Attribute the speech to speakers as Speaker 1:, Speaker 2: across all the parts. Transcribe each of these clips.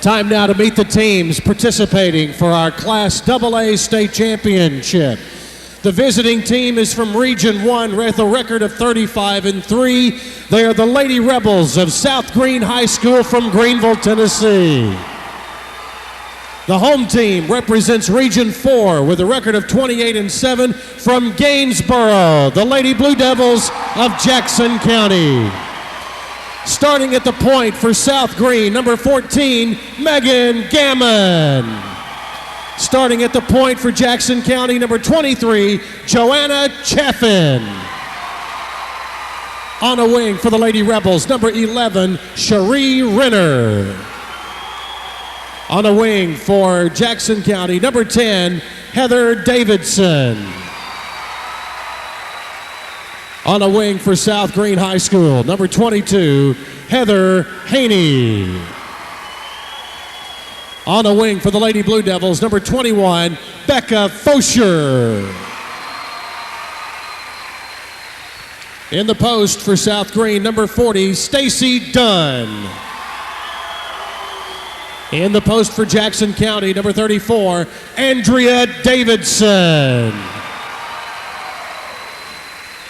Speaker 1: Time now to meet the teams participating for our Class AA State Championship. The visiting team is from Region 1 with a record of 35-3. They are the Lady Rebels of South Greene High School from Greenville, Tennessee. The home team represents Region 4 with a record of 28-7 from Gainesboro, the Lady Blue Devils of Jackson County. Starting at the point for South Greene, number 14, Megan Gammon. Starting at the point for Jackson County, number 23, Joanna Chaffin. On a wing for the Lady Rebels, number 11, Cherie Renner. On a wing for Jackson County, number 10, Heather Davidson. On a wing for South Greene High School, number 22, Heather Haney. On a wing for the Lady Blue Devils, number 21, Becca Fosher. In the post for South Greene, number 40, Stacy Dunn. In the post for Jackson County, number 34, Andrea Davidson.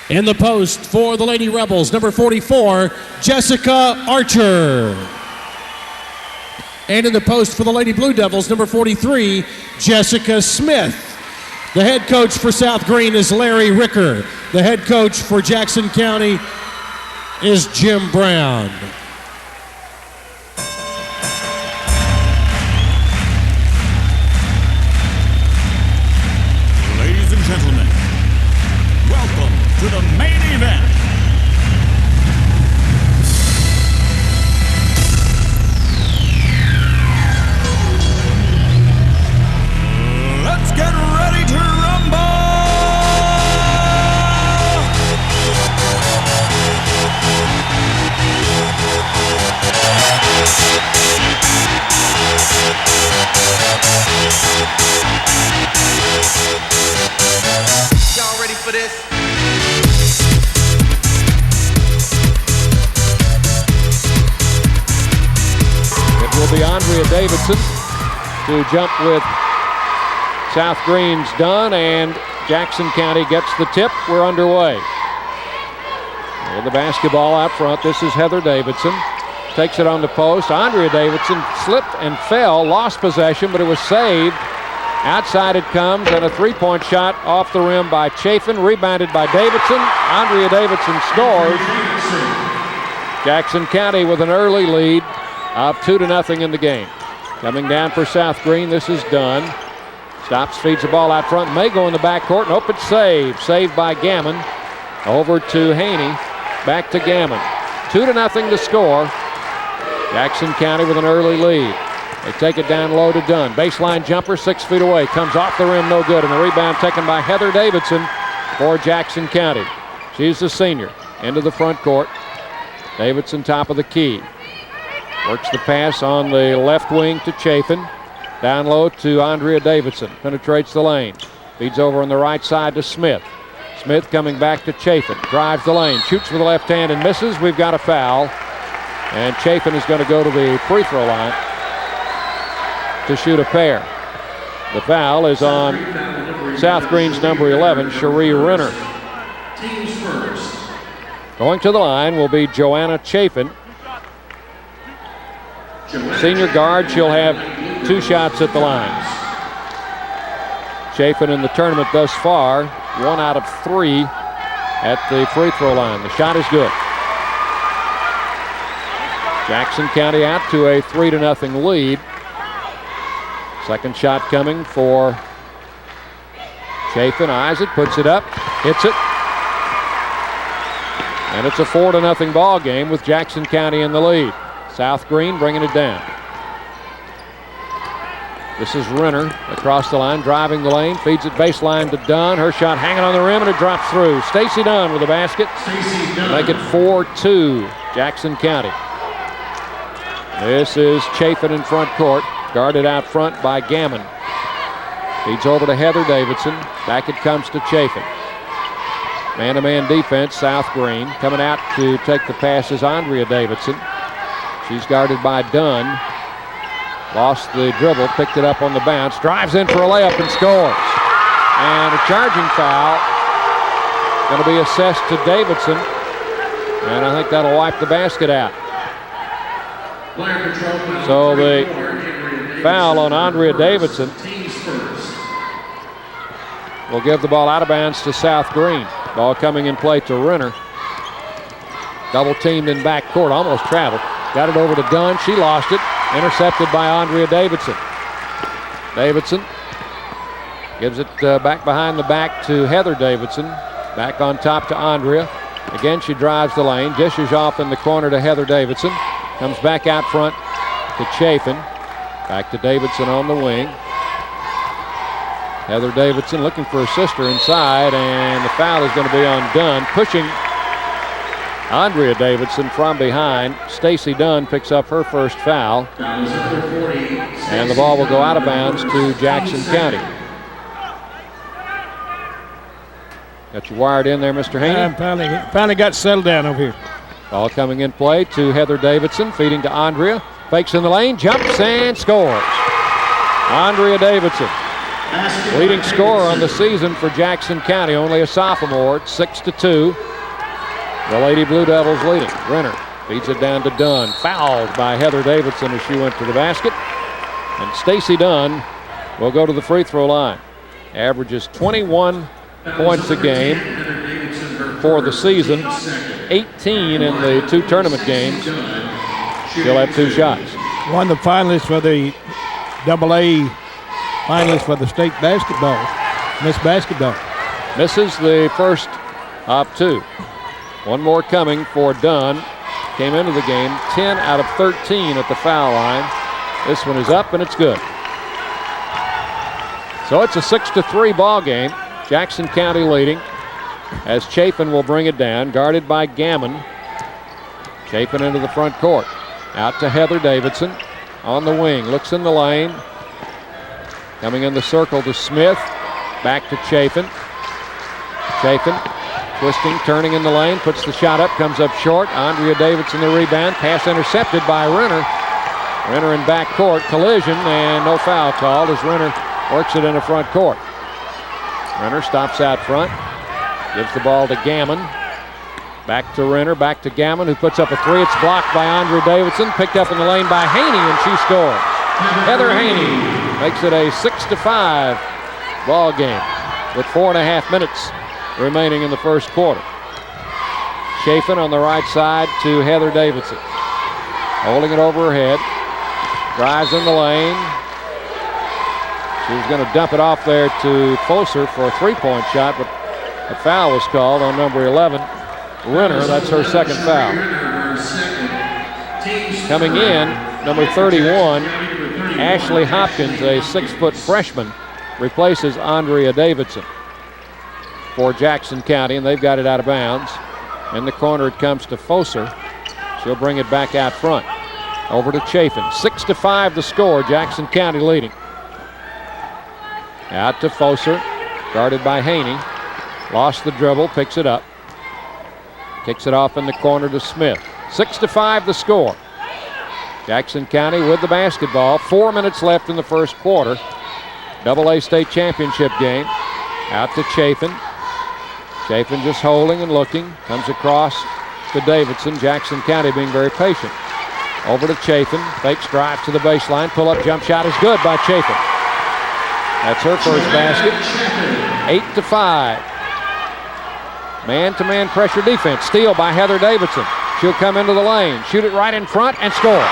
Speaker 1: In the post for the Lady Rebels, number 44, Jessica Archer. And in the post for the Lady Blue Devils, number 43, Jessica Smith. The head coach for South Greene is Larry Ricker. The head coach for Jackson County is Jim Brown.
Speaker 2: Ladies and gentlemen, welcome to the main event. Let's get ready to rumble!
Speaker 3: Y'all ready for this?
Speaker 4: It will be Andrea Davidson to jump with South Greene's Dunn, and Jackson County gets the tip. We're underway. With the basketball out front, this is Heather Davidson. Takes it on the post. Andrea Davidson slipped and fell, lost possession, but it was saved. Outside it comes, and a three-point shot off the rim by Chafin, rebounded by Davidson. Andrea Davidson scores. Jackson County with an early lead of 2-0 in the game. Coming down for South Greene, this is Dunn. Stops, feeds the ball out front. May go in the backcourt. An open save. Saved by Gammon. Over to Haney. Back to Gammon. 2-0 to score. Jackson County with an early lead. They take it down low to Dunn. Baseline jumper 6 feet away. Comes off the rim, no good. And the rebound taken by Heather Davidson for Jackson County. She's the senior. Into the front court. Davidson top of the key. Works the pass on the left wing to Chafin. Down low to Andrea Davidson. Penetrates the lane. Feeds over on the right side to Smith. Smith coming back to Chafin. Drives the lane. Shoots with the left hand and misses. We've got a foul. And Chafin is going to go to the free throw line to shoot a pair. The foul is on South Greene's number 11, Cherie Renner. Going to the line will be Joanna Chafin. Senior guard, she'll have 2 shots at the line. Chafin in the tournament thus far, 1 out of 3 at the free throw line. The shot is good. Jackson County out to a 3-0 lead. Second shot coming for Chafin. Eyes it, puts it up, hits it. And it's a 4-0 ball game with Jackson County in the lead. South Greene bringing it down. This is Renner across the line, driving the lane, feeds it baseline to Dunn. Her shot hanging on the rim, and it drops through. Stacy Dunn with the basket. Make it 4-2, Jackson County. This is Chafin in front court, guarded out front by Gammon. Feeds over to Heather Davidson. Back it comes to Chafin. Man-to-man defense, South Greene. Coming out to take the pass is Andrea Davidson. She's guarded by Dunn. Lost the dribble, picked it up on the bounce, drives in for a layup and scores. And a charging foul going to be assessed to Davidson. And I think that'll wipe the basket out. So the foul on Andrea Davidson will give the ball out of bounds to South Greene. Ball coming in play to Renner. Double teamed in backcourt, almost traveled. Got it over to Dunn, she lost it. Intercepted by Andrea Davidson. Davidson gives it back behind the back to Heather Davidson. Back on top to Andrea. Again, she drives the lane, dishes off in the corner to Heather Davidson. Comes back out front to Chafin. Back to Davidson on the wing. Heather Davidson looking for her sister inside, and the foul is going to be on Dunn, pushing Andrea Davidson from behind. Stacy Dunn picks up her first foul, and the ball will go out of bounds to Jackson County. Got you wired in there, Mr. Haney?
Speaker 3: Finally got settled down over here.
Speaker 4: Ball coming in play to Heather Davidson, feeding to Andrea. Fakes in the lane, jumps and scores. Andrea Davidson, leading scorer on the season for Jackson County, only a sophomore, 6-2. The Lady Blue Devils leading. Renner feeds it down to Dunn. Fouled by Heather Davidson as she went to the basket. And Stacy Dunn will go to the free throw line. Averages 21 points a game for the season. 18 in the 2 tournament games. She'll have 2 shots.
Speaker 3: One of the finalists for the AA finalists for the state basketball. Miss Basketball.
Speaker 4: Misses the first of 2. One more coming for Dunn. Came into the game 10 out of 13 at the foul line. This one is up and it's good. So it's a 6-3 ball game. Jackson County leading as Chafin will bring it down, guarded by Gammon. Chafin into the front court. Out to Heather Davidson on the wing. Looks in the lane. Coming in the circle to Smith. Back to Chafin. Chafin twisting, turning in the lane, puts the shot up, comes up short. Andrea Davidson the rebound. Pass intercepted by Renner. Renner in backcourt. Collision and no foul called as Renner works it in the front court. Renner stops out front. Gives the ball to Gammon. Back to Renner, back to Gammon, who puts up a 3. It's blocked by Andrea Davidson. Picked up in the lane by Haney, and she scores. Heather Haney makes it a 6-5 ball game with 4.5 minutes remaining in the first quarter. Chafin on the right side to Heather Davidson. Holding it over her head. Drives in the lane. She's going to dump it off there to Foser for a 3-point shot, but a foul was called on number 11, Renner. That's her second foul. Coming in, number 31, Ashley Hopkins, a 6-foot freshman, replaces Andrea Davidson for Jackson County, and they've got it out of bounds. In the corner it comes to Foser. She'll bring it back out front. Over to Chafin. 6-5 the score, Jackson County leading. Out to Foser, guarded by Haney. Lost the dribble, picks it up. Kicks it off in the corner to Smith. 6-5 the score. Jackson County with the basketball. 4 minutes left in the first quarter. AA state championship game. Out to Chafin. Chafin just holding and looking. Comes across to Davidson. Jackson County being very patient. Over to Chafin. Fakes drive to the baseline. Pull-up jump shot is good by Chafin. That's her first basket. 8-5. Man-to-man pressure defense. Steal by Heather Davidson. She'll come into the lane. Shoot it right in front and score.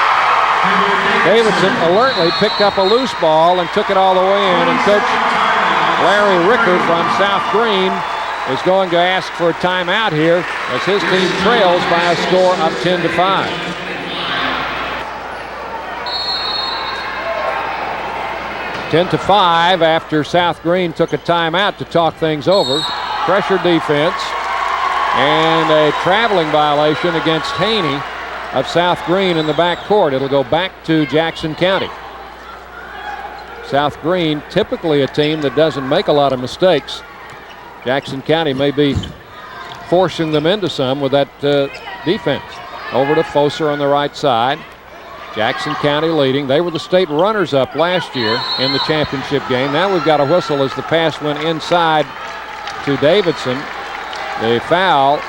Speaker 4: Davidson alertly picked up a loose ball and took it all the way in. And Coach Larry Rickard from South Greene is going to ask for a timeout here as his team trails by a score of 10-5. (10-5) after South Greene took a timeout to talk things over. Pressure defense and a traveling violation against Haney of South Greene in the backcourt. It'll go back to Jackson County. South Greene, typically a team that doesn't make a lot of mistakes. Jackson County may be forcing them into some with that defense. Over to Foser on the right side. Jackson County leading. They were the state runners-up last year in the championship game. Now we've got a whistle as the pass went inside to Davidson. The foul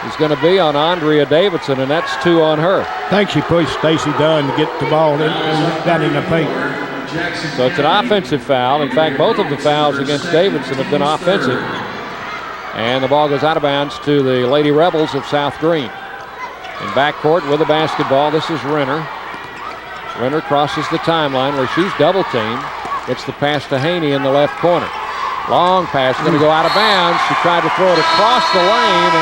Speaker 4: is going to be on Andrea Davidson, and that's 2 on her.
Speaker 3: I think she pushed Stacy Dunn to get the ball down in the paint.
Speaker 4: So it's an offensive foul. In fact, both of the fouls against Davidson have been offensive. And the ball goes out of bounds to the Lady Rebels of South Greene. In backcourt with the basketball, this is Renner. Renner crosses the timeline where she's double teamed. Gets the pass to Haney in the left corner. Long pass, going to go out of bounds. She tried to throw it across the lane,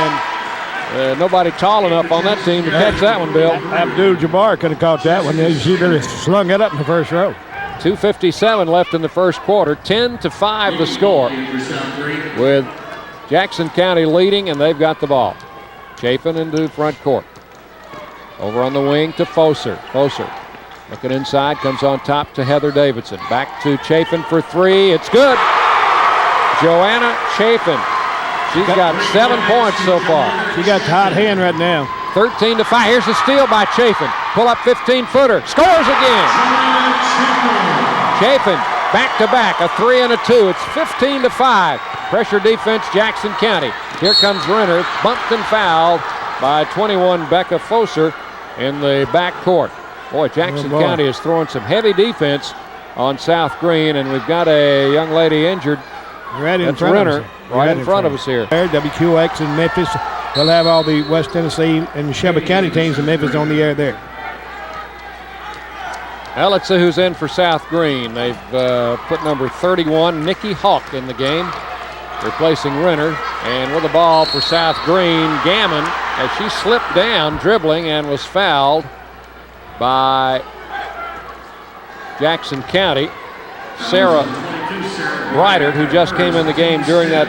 Speaker 4: and nobody tall enough on that team to catch that one, Bill.
Speaker 3: Abdul-Jabbar could have caught that one. She really slung it up in the first row.
Speaker 4: 2:57 left in the first quarter. 10-5 the score, with Jackson County leading, and they've got the ball. Chafin into front court. Over on the wing to Foser. Foser looking inside, comes on top to Heather Davidson. Back to Chafin for 3. It's good. Joanna Chafin. She's got 7 points so far.
Speaker 3: She got the hot hand right now.
Speaker 4: 13-5. Here's a steal by Chafin. Pull up 15-footer. Scores again. Chafin back to back. A 3 and a 2. It's 15-5. Pressure defense, Jackson County. Here comes Renner. Bumped and fouled by 21 Becca Foser in the backcourt. Boy, Jackson County is throwing some heavy defense on South Greene, and we've got a young lady injured.
Speaker 3: Right in
Speaker 4: That's
Speaker 3: front
Speaker 4: Renner,
Speaker 3: of us.
Speaker 4: right in front of us here.
Speaker 3: WQX in Memphis. They'll have all the West Tennessee and Shelby County teams in Memphis on the air there.
Speaker 4: Now let's see who's in for South Greene. They've put number 31, Nikki Hawk, in the game, replacing Renner. And with the ball for South Greene, Gammon, as she slipped down dribbling and was fouled by Jackson County. Sarah Breitert, who just came in the game during that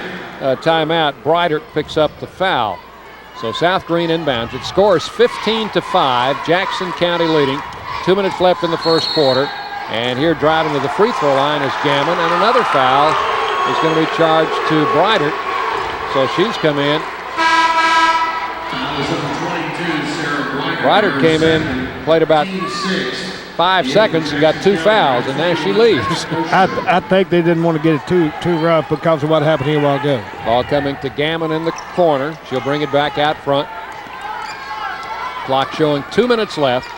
Speaker 4: timeout, Breitert picks up the foul. So South Greene inbounds. It scores 15-5. Jackson County leading. 2 minutes left in the first quarter. And here driving to the free throw line is Gammon. And another foul is going to be charged to Breitert. So she's come in. Breitert came in, played about 5 seconds and got 2 fouls, and now she leaves.
Speaker 3: I think they didn't want to get it too rough because of what happened here a while ago.
Speaker 4: Ball coming to Gammon in the corner. She'll bring it back out front. Clock showing 2 minutes left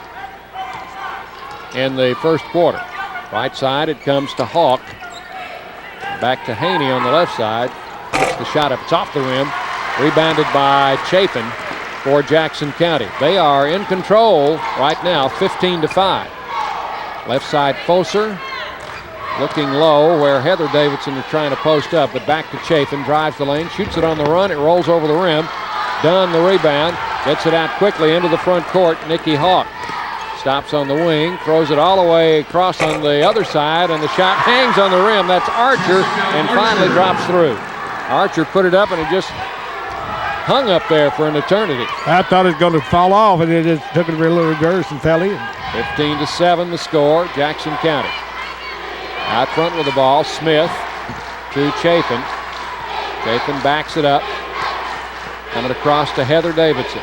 Speaker 4: in the first quarter. Right side, it comes to Hawk. Back to Haney on the left side. Puts the shot up. It's off the rim. Rebounded by Chafin for Jackson County. They are in control right now, 15-5. Left side, Foser looking low where Heather Davidson is trying to post up, but back to Chafin, drives the lane, shoots it on the run, it rolls over the rim. Dunn the rebound, gets it out quickly into the front court. Nikki Hawk stops on the wing, throws it all the way across on the other side, and the shot hangs on the rim. That's Archer, and finally drops through. Archer put it up, and it just hung up there for an eternity.
Speaker 3: I thought it was going to fall off, and it just took it a little reverse and fell in.
Speaker 4: 15-7 the score, Jackson County. Out front with the ball, Smith to Chafin. Chafin backs it up. Coming across to Heather Davidson.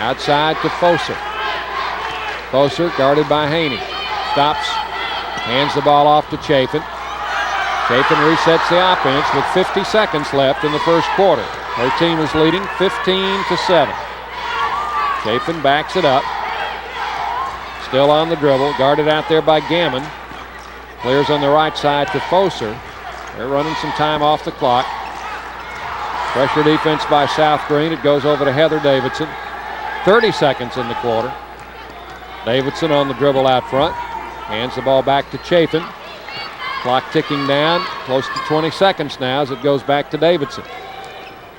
Speaker 4: Outside to Foser. Foser guarded by Haney. Stops, hands the ball off to Chafin. Chafin resets the offense with 50 seconds left in the first quarter. Her team is leading 15-7. Chafin backs it up. Still on the dribble, guarded out there by Gammon. Clears on the right side to Foser. They're running some time off the clock. Pressure defense by South Greene. It goes over to Heather Davidson. 30 seconds in the quarter. Davidson on the dribble out front. Hands the ball back to Chafin. Clock ticking down. Close to 20 seconds now as it goes back to Davidson.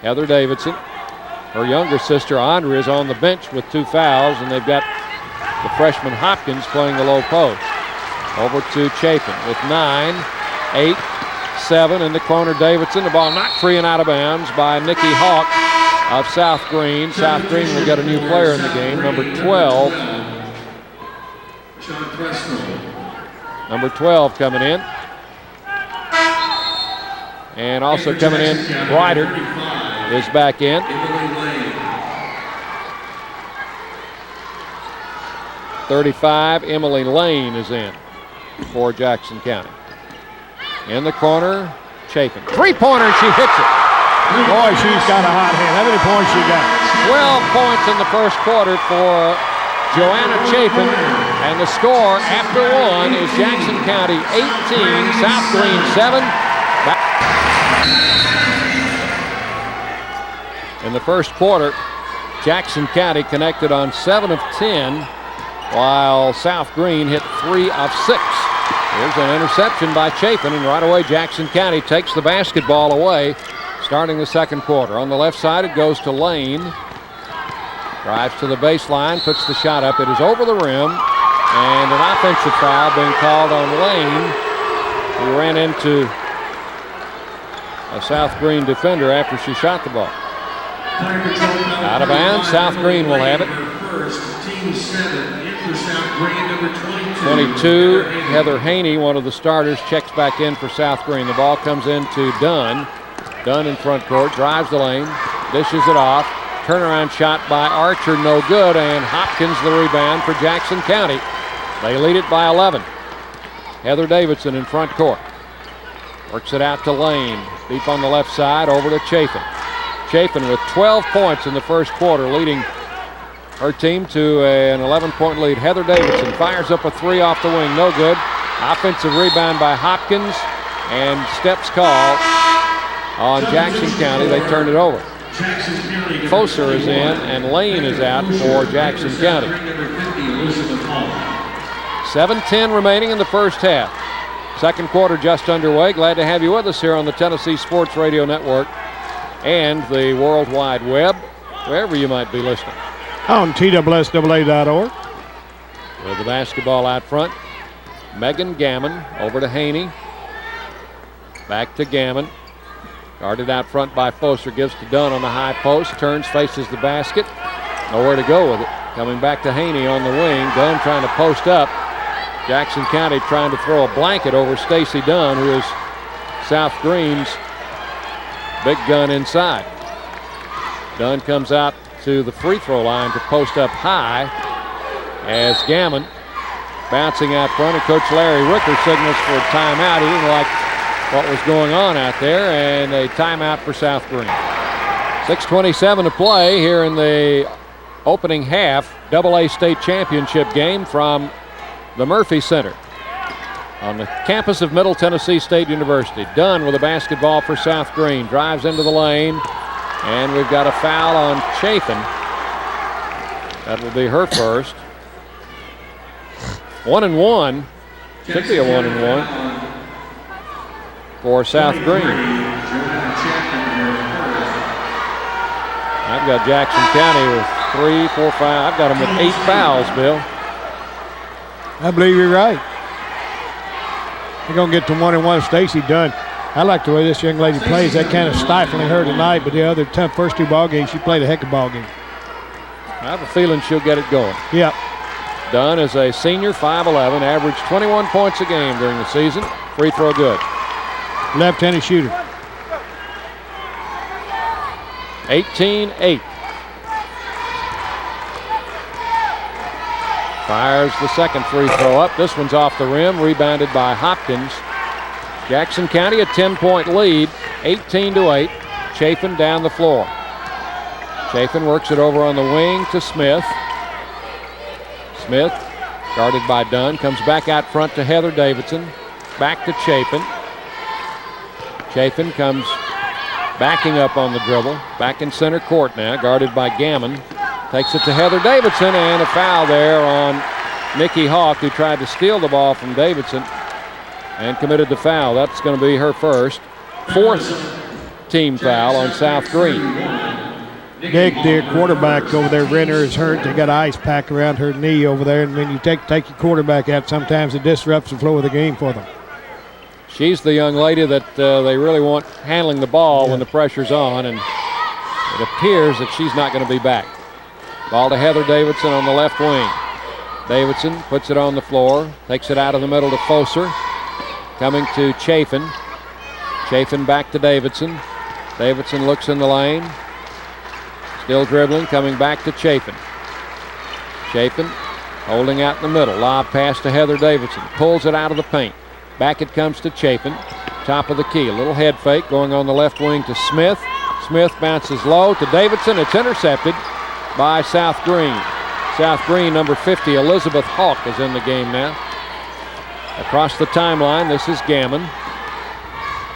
Speaker 4: Heather Davidson. Her younger sister Andrea is on the bench with 2 fouls, and they've got the freshman Hopkins playing the low post. Over to Chafin with 9, 8, 7 in the corner. Davidson, the ball knocked free and out of bounds by Nikki Hawk of South Greene. South Greene will get a new player in the game, number 12. Number 12 coming in. And also coming in, Breitert is back in. 35, Emily Lane is in for Jackson County. In the corner, Chapin. Three-pointer, she hits it.
Speaker 3: Boy, she's got a hot hand. How many points she got?
Speaker 4: 12 points in the first quarter for Joanna Chapin. And the score after one is Jackson County 18, South Greene 7. In the first quarter, Jackson County connected on 7 of 10, while South Greene hit 3 of 6. Here's an interception by Chapin, and right away Jackson County takes the basketball away, starting the second quarter. On the left side, it goes to Lane. Drives to the baseline, puts the shot up. It is over the rim, and an offensive foul being called on Lane, who ran into a South Greene defender after she shot the ball. Out of bounds, South Greene will have it. 22, Heather Haney, one of the starters, checks back in for South Greene. The ball comes into Dunn. Dunn in front court, drives the lane, dishes it off. Turnaround shot by Archer, no good, and Hopkins the rebound for Jackson County. They lead it by 11. Heather Davidson in front court. Works it out to Lane. Deep on the left side, over to Chapin. Chapin with 12 points in the first quarter, leading her team to an 11-point lead. Heather Davidson fires up a three off the wing, no good. Offensive rebound by Hopkins, and steps call on Jackson County. They turn it over. Foser is in, and Lane is out for Jackson County. 7:10 remaining in the first half. Second quarter just underway. Glad to have you with us here on the Tennessee Sports Radio Network and the World Wide Web, wherever you might be listening.
Speaker 3: On TSSAA.org.
Speaker 4: With the basketball out front, Megan Gammon over to Haney. Back to Gammon. Guarded out front by Foster, gives to Dunn on the high post, turns, faces the basket. Nowhere to go with it. Coming back to Haney on the wing. Dunn trying to post up. Jackson County trying to throw a blanket over Stacy Dunn, who is South Greene's big gun inside. Dunn comes out to the free throw line to post up high as Gammon bouncing out front, and Coach Larry Ricker signals for a timeout. He didn't like what was going on out there, and a timeout for South Greene. 6:27 to play here in the opening half AA state championship game from the Murphy Center on the campus of Middle Tennessee State University. Dunn with a basketball for South Greene, drives into the lane, and we've got a foul on Chapin. That will be her first. 1-1, should be a 1-1 for South Greene. I've got Jackson County with 3, 4, 5. I've got them with 8 fouls, Bill.
Speaker 3: I believe you're right. They're going to get to 1-1. Stacy Dunn. I like the way this young lady plays. That kind of stifling her tonight, but the other first 2 ball games, she played a heck of a ball game.
Speaker 4: I have a feeling she'll get it going.
Speaker 3: Yeah.
Speaker 4: Dunn is a senior, 5'11", averaged 21 points a game during the season. Free throw good.
Speaker 3: Left-handed shooter.
Speaker 4: 18-8. Fires the second free throw up. This one's off the rim, rebounded by Hopkins. Jackson County a 10-point lead, 18-8. Chapin down the floor. Chapin works it over on the wing to Smith. Smith, guarded by Dunn, comes back out front to Heather Davidson. Back to Chapin. Chapin comes backing up on the dribble. Back in center court now, guarded by Gammon. Takes it to Heather Davidson, and a foul there on Nikki Hawk, who tried to steal the ball from Davidson and committed the foul. That's going to be her first. 4th team foul on South Greene.
Speaker 3: Nick, their quarterback over there, Renner, is hurt. They got an ice pack around her knee over there, and when you take your quarterback out, sometimes it disrupts the flow of the game for them.
Speaker 4: She's the young lady that they really want handling the ball when the pressure's on, and it appears that she's not going to be back. Ball to Heather Davidson on the left wing. Davidson puts it on the floor, takes it out of the middle to Foser. Coming to Chafin. Chafin back to Davidson. Davidson looks in the lane. Still dribbling, coming back to Chafin. Chafin Holding out in the middle. Lob pass to Heather Davidson. Pulls it out of the paint. Back it comes to Chapin. Top of the key. A little head fake going on the left wing to Smith. Smith bounces low to Davidson. It's intercepted by South Greene. South Greene, number 50, Elizabeth Hawk, is in the game now. Across the timeline, this is Gammon.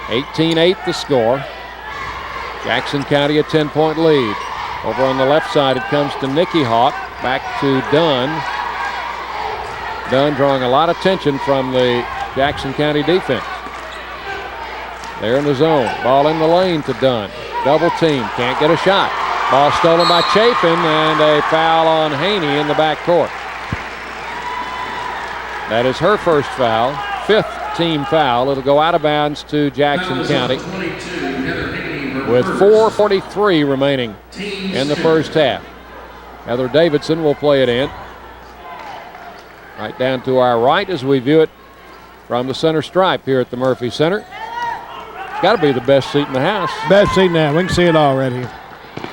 Speaker 4: 18-8 the score. Jackson County a 10-point lead. Over on the left side, it comes to Nikki Hawk. Back to Dunn. Dunn drawing a lot of attention from the Jackson County defense. They're in the zone. Ball in the lane to Dunn. Double team. Can't get a shot. Ball stolen by Chapin, and a foul on Haney in the backcourt. That is her first foul. 5th team foul. It'll go out of bounds to Jackson County with 4:43 remaining in the first half. Heather Davidson will play it in. Right down to our right as we view it from the center stripe here at the Murphy Center. It's got to be the best seat in the house.
Speaker 3: Best seat now. We can see it already.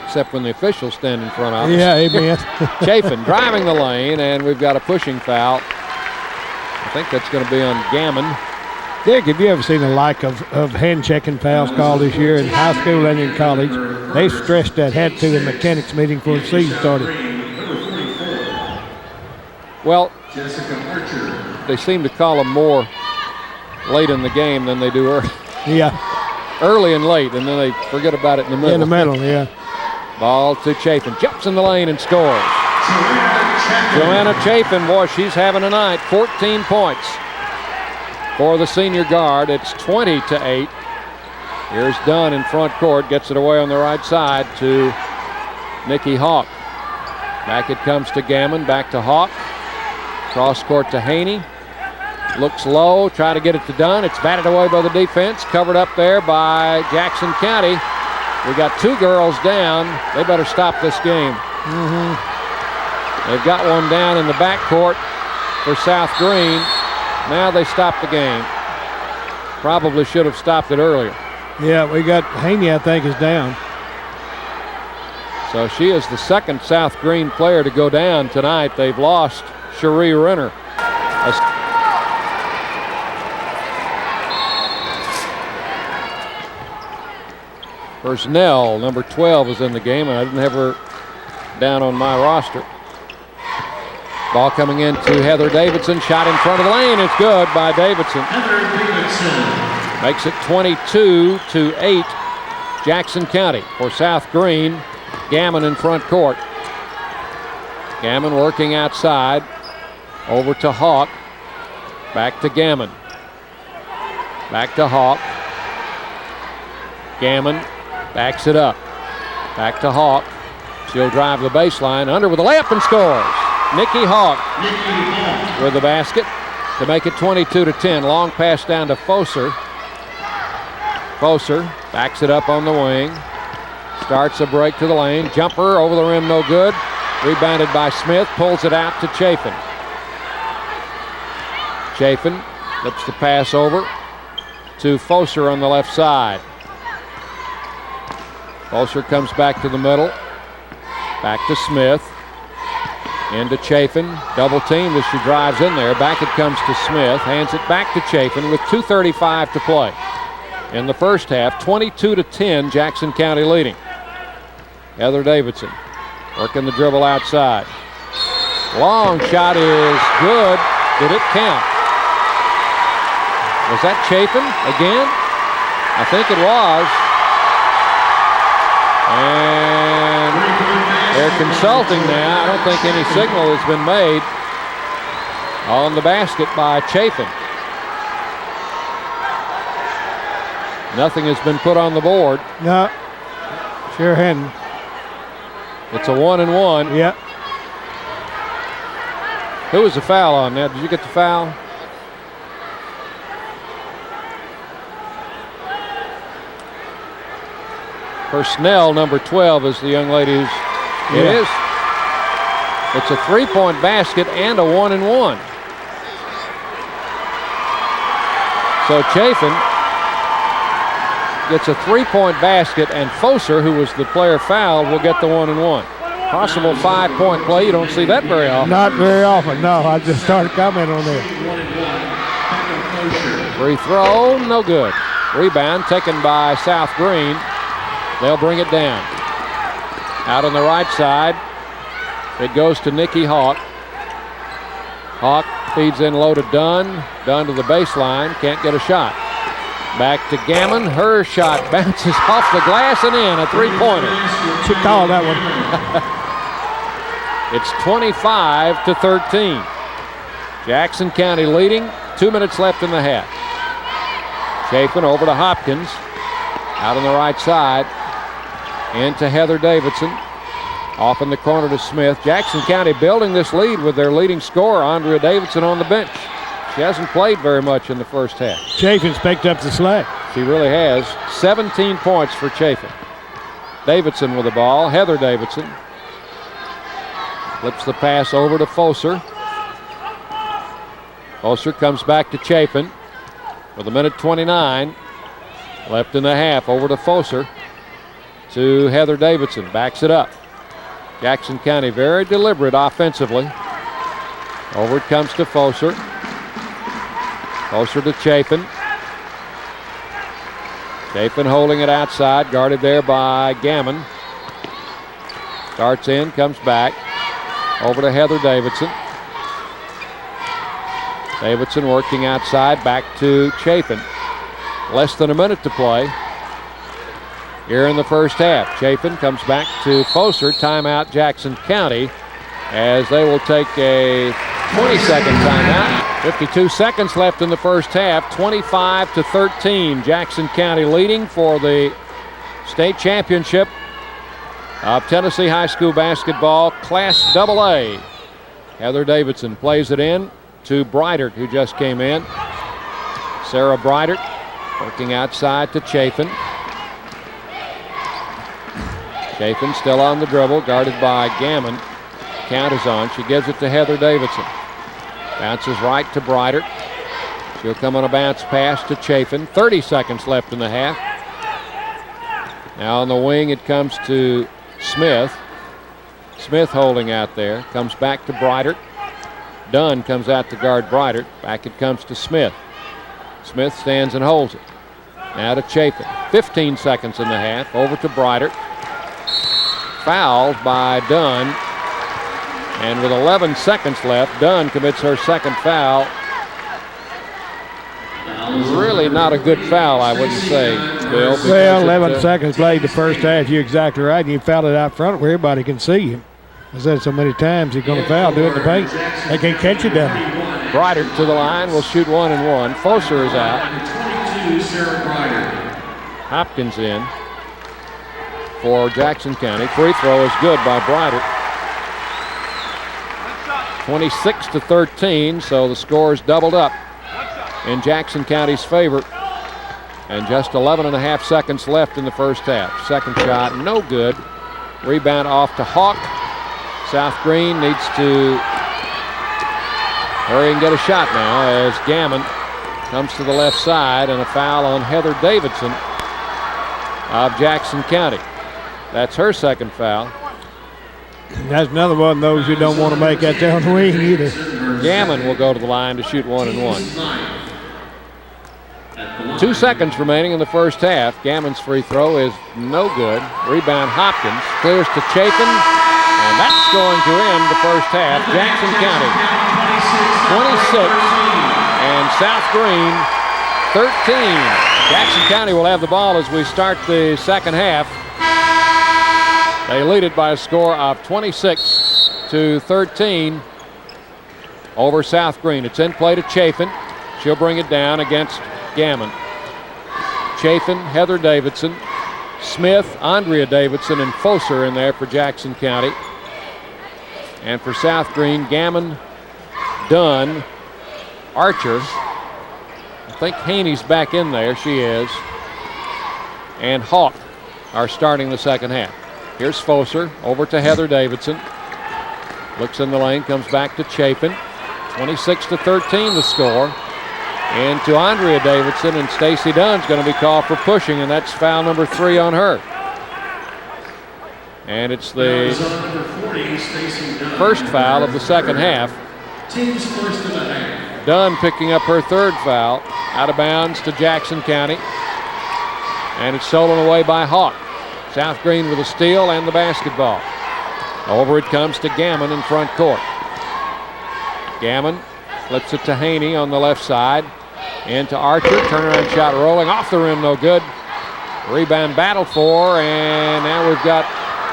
Speaker 4: Except when the officials stand in front of us.
Speaker 3: Yeah, amen.
Speaker 4: Chafin driving the lane, and we've got a pushing foul. I think that's going to be on Gammon.
Speaker 3: Dick, have you ever seen the like of hand-checking fouls called this year in high school and in college? They stressed that had to in mechanics meeting before the season started.
Speaker 4: Well, they seem to call them more late in the game than they do early.
Speaker 3: Yeah.
Speaker 4: Early and late, and then they forget about it in the middle.
Speaker 3: In the middle, yeah.
Speaker 4: Ball to Chafin. Jumps in the lane and scores. Joanna Chafin, boy, she's having a night. 14 points for the senior guard. It's 20-8. Here's Dunn in front court. Gets it away on the right side to Nikki Hawk. Back it comes to Gammon. Back to Hawk. Cross court to Haney. Looks low. Try to get it to Dunn. It's batted away by the defense. Covered up there by Jackson County. We got 2 girls down. They better stop this game. They've got one down in the backcourt for South Greene. Now they stop the game. Probably should have stopped it earlier.
Speaker 3: Yeah, we got Haney, I think, is down.
Speaker 4: So she is the second South Greene player to go down tonight. They've lost Cherie Renner. Personnel, number 12, is in the game, and I didn't have her down on my roster. Ball coming in to Heather Davidson. Shot in front of the lane. It's good by Davidson. Makes it 22-8. Jackson County for South Greene. Gammon in front court. Gammon working outside. Over to Hawk. Back to Gammon. Back to Hawk. Gammon backs it up. Back to Hawk. She'll drive the baseline. Under with a layup and scores. Nikki Hawk with the basket to make it 22-10. Long pass down to Foser. Foser backs it up on the wing. Starts a break to the lane. Jumper over the rim, no good. Rebounded by Smith. Pulls it out to Chafin. Chafin flips the pass over to Foser on the left side. Foser comes back to the middle. Back to Smith. Into Chafin. Double team as she drives in there. Back it comes to Smith. Hands it back to Chafin with 2:35 to play. In the first half, 22-10, Jackson County leading. Heather Davidson working the dribble outside. Long shot is good. Did it count? Was that Chafin again? I think it was. And they're consulting now. I don't think any signal has been made on the basket by Chafin. Nothing has been put on the board.
Speaker 3: No, sure hadn't.
Speaker 4: It's a 1-and-1.
Speaker 3: Yep.
Speaker 4: Who was the foul on that? Did you get the foul? Personnel, number 12, is the young lady who's... It is. It's a 3-point basket and a 1-and-1. So Chafin gets a 3-point basket, and Foser, who was the player fouled, will get the 1-and-1. possible 5-point play. You don't see that very often.
Speaker 3: Not very often, no. I just started commenting on that.
Speaker 4: Free throw, no good. Rebound taken by South Greene. They'll bring it down. Out on the right side, it goes to Nikki Hawk. Hawk feeds in low to Dunn. Dunn to the baseline, can't get a shot. Back to Gammon. Her shot bounces off the glass and in, a three-pointer.
Speaker 3: She called that one.
Speaker 4: It's 25-13. Jackson County leading. 2 minutes left in the half. Chapin over to Hopkins. Out on the right side. Into Heather Davidson. Off in the corner to Smith. Jackson County building this lead with their leading scorer, Andrea Davidson, on the bench. She hasn't played very much in the first half.
Speaker 3: Chapin's picked up the slack.
Speaker 4: She really has. 17 points for Chapin. Davidson with the ball. Heather Davidson. Flips the pass over to Foser. Foser comes back to Chapin with 1:29 left in the half. Over to Foser. To Heather Davidson. Backs it up. Jackson County very deliberate offensively. Over it comes to Foser. Foser to Chapin. Chapin holding it outside, guarded there by Gammon. Starts in, comes back. Over to Heather Davidson. Davidson working outside, back to Chapin. Less than a minute to play here in the first half. Chapin comes back to Foser. Timeout Jackson County as they will take a 20-second timeout. 52 seconds left in the first half. 25-13. Jackson County leading for the state championship of Tennessee High School basketball, Class AA. Heather Davidson plays it in to Breitert, who just came in. Sarah Breitert working outside to Chapin. Chapin still on the dribble, guarded by Gammon. Count is on. She gives it to Heather Davidson. Bounces right to Breitert. She'll come on a bounce pass to Chapin. 30 seconds left in the half. Now on the wing it comes to Smith. Smith holding out there. Comes back to Breitert. Dunn comes out to guard Breitert. Back it comes to Smith. Smith stands and holds it. Now to Chapin. 15 seconds in the half. Over to Breitert. Fouled by Dunn. And with 11 seconds left, Dunn commits her second foul. Really not a good foul, I wouldn't say, Bill.
Speaker 3: Well, 11 seconds played the first half. You're exactly right. And you fouled it out front where everybody can see you. I said so many times, you're going to foul, do it in the paint. They can't catch you down there.
Speaker 4: Breitert to the line, will shoot 1 and 1. Foser is out. Hopkins in for Jackson County. Free throw is good by Breitert. 26-13, so the score is doubled up in Jackson County's favor. And just 11 and a half seconds left in the first half. Second shot, no good. Rebound off to Hawk. South Greene needs to hurry and get a shot now as Gammon comes to the left side, and a foul on Heather Davidson of Jackson County. That's her second foul.
Speaker 3: That's another one of those you don't want to make out there on the wing either.
Speaker 4: Gammon will go to the line to shoot 1 and 1. 2 seconds remaining in the first half. Gammon's free throw is no good. Rebound Hopkins, clears to Chapin, and that's going to end the first half. Jackson County 26 and South Greene 13. Jackson County will have the ball as we start the second half. They lead it by a score of 26-13 over South Greene. It's in play to Chapin. She'll bring it down against Gammon. Chapin, Heather Davidson, Smith, Andrea Davidson, and Foser in there for Jackson County. And for South Greene, Gammon, Dunn, Archer. I think Haney's back in there. She is. And Hawk are starting the second half. Here's Foser over to Heather Davidson. Looks in the lane, comes back to Chapin. 26-13 the score. And to Andrea Davidson, and Stacy Dunn's going to be called for pushing, and that's foul number 3 on her. And it's the first foul of the second half.
Speaker 1: Team's first of the half.
Speaker 4: Dunn picking up her third foul. Out of bounds to Jackson County. And it's stolen away by Hawk. South Greene with a steal and the basketball. Over it comes to Gammon in front court. Gammon flips it to Haney on the left side. Into Archer. Turnaround shot rolling off the rim, no good. Rebound battled for, and now we've got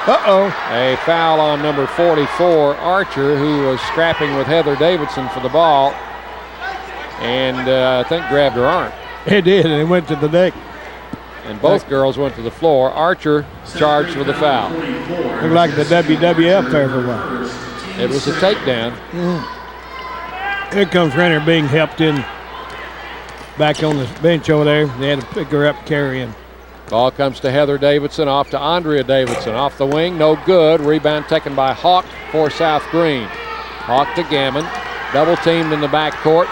Speaker 4: a foul on number 44, Archer, who was scrapping with Heather Davidson for the ball. And I think grabbed her arm.
Speaker 3: It did, and it went to the deck.
Speaker 4: And both girls went to the floor. Archer charged with a foul.
Speaker 3: Looked like the WWF there for a while.
Speaker 4: It was a takedown.
Speaker 3: Here comes Renner being helped in back on the bench over there. They had to pick her up, carry in.
Speaker 4: Ball comes to Heather Davidson, off to Andrea Davidson. Off the wing, no good. Rebound taken by Hawk for South Greene. Hawk to Gammon. Double teamed in the backcourt.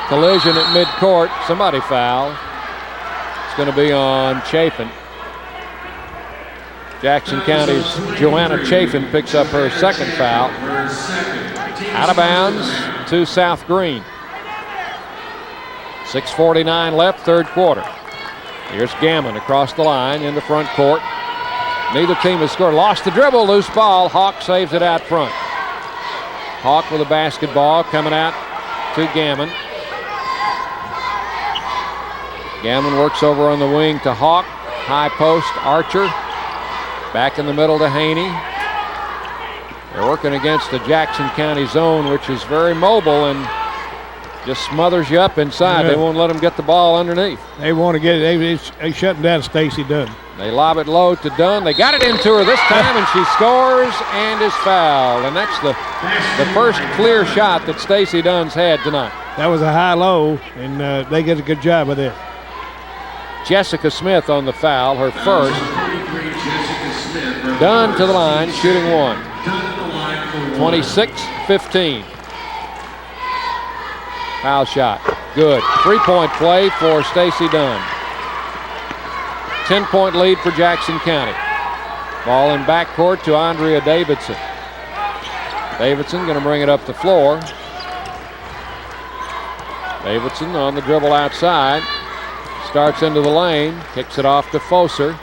Speaker 4: Collision at midcourt. Somebody fouled. It's going to be on Chafin. Jackson County's Joanna Chafin picks up her second foul. Out of bounds to South Greene. 6:49 left, third quarter. Here's Gammon across the line in the front court. Neither team has scored. Lost the dribble, loose ball. Hawk saves it out front. Hawk with a basketball coming out to Gammon. Gammon works over on the wing to Hawk. High post, Archer. Back in the middle to Haney. They're working against the Jackson County zone, which is very mobile and just smothers you up inside. Yeah. They won't let them get the ball underneath.
Speaker 3: They want to get it. They shutting down Stacy Dunn.
Speaker 4: They lob it low to Dunn. They got it into her this time, and she scores and is fouled. And that's the first clear shot that Stacy Dunn's had tonight.
Speaker 3: That was a high-low, and they get a good job of it.
Speaker 4: Jessica Smith on the foul, her first. Dunn to the line, shooting one. 26-15. Foul shot, good. 3-point play for Stacy Dunn. 10-point lead for Jackson County. Ball in backcourt to Andrea Davidson. Davidson going to bring it up the floor. Davidson on the dribble outside. Starts into the lane, kicks it off to Foser.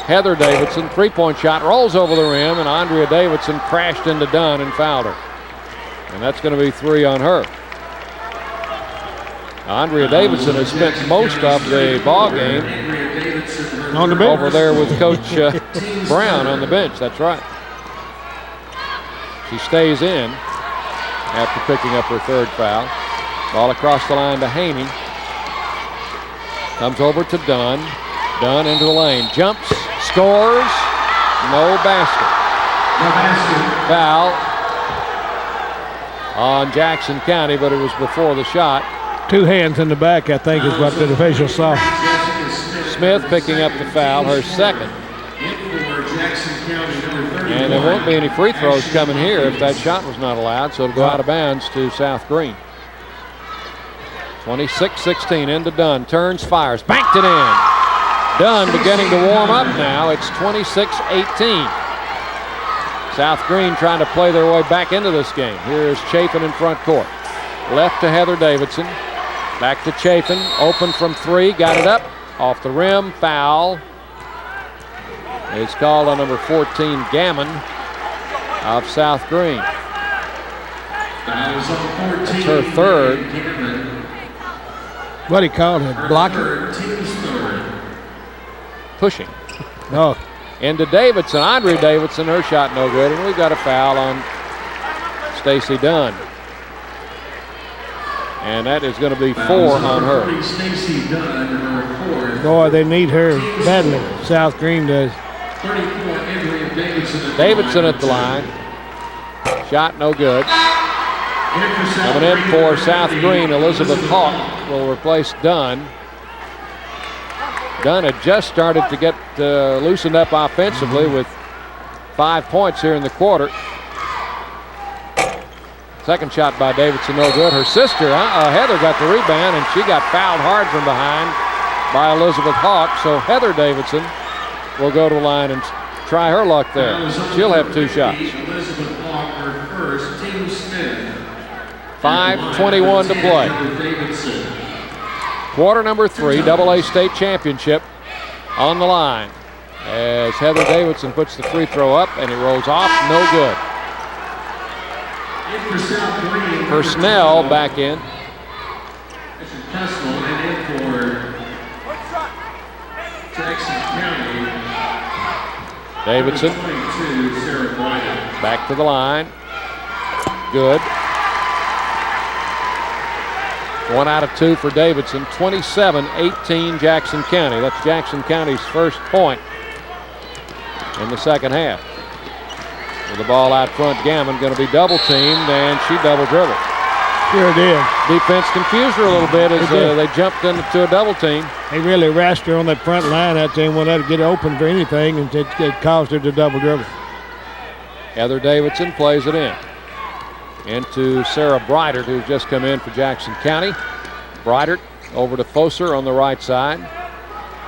Speaker 4: Heather Davidson, 3-point shot, rolls over the rim, and Andrea Davidson crashed into Dunn and fouled her. And that's going to be 3 on her. Andrea Davidson has spent most of the ball game
Speaker 3: on the bench
Speaker 4: over there with Coach Brown on the bench. That's right. She stays in after picking up her third foul. Ball across the line to Haney. Comes over to Dunn. Dunn into the lane. Jumps, scores. No basket. Foul on Jackson County, but it was before the shot.
Speaker 3: 2 hands in the back, I think, is what the official saw.
Speaker 4: Smith picking up the foul, her second. And there won't be any free throws coming here if that shot was not allowed, so it'll go out of bounds to South Greene. 26-16 into Dunn. Turns, fires, banked it in. Dunn beginning to warm up now. It's 26-18. South Greene trying to play their way back into this game. Here is Chafin in front court. Left to Heather Davidson. Back to Chafin. Open from 3. Got it up. Off the rim. Foul. It's called on number 14, Gammon of South Greene. It's her third.
Speaker 3: What he called it? Blocking?
Speaker 4: Pushing.
Speaker 3: Oh.
Speaker 4: Into Davidson. Andrea Davidson. Her shot no good. And we've got a foul on Stacy Dunn. And that is going to be 4 on her.
Speaker 3: Boy, they need her badly. South Greene does.
Speaker 4: Davidson at the line. Shot no good. Coming in for South Greene, Elizabeth Hawk will replace Dunn. Dunn had just started to get loosened up offensively with 5 points here in the quarter. Second shot by Davidson, no good. Her sister, Heather, got the rebound, and she got fouled hard from behind by Elizabeth Hawk. So Heather Davidson will go to the line and try her luck there. She'll have 2 shots. 5:21 to play. Quarter number 3, AA state championship on the line. As Heather Davidson puts the free throw up and it rolls off, no good. Personnel back in. Davidson back to the line. Good. 1 out of 2 for Davidson. 27-18 Jackson County. That's Jackson County's first point in the second half. With the ball out front, Gammon going to be double teamed, and she double dribbled.
Speaker 3: Sure did.
Speaker 4: Defense confused her a little bit as they jumped into a double team.
Speaker 3: They really rashed her on that front line out there and wanted her to get open for anything, and it caused her to double dribble.
Speaker 4: Heather Davidson plays it in. Into Sarah Breitert, who's just come in for Jackson County. Breitert over to Foser on the right side.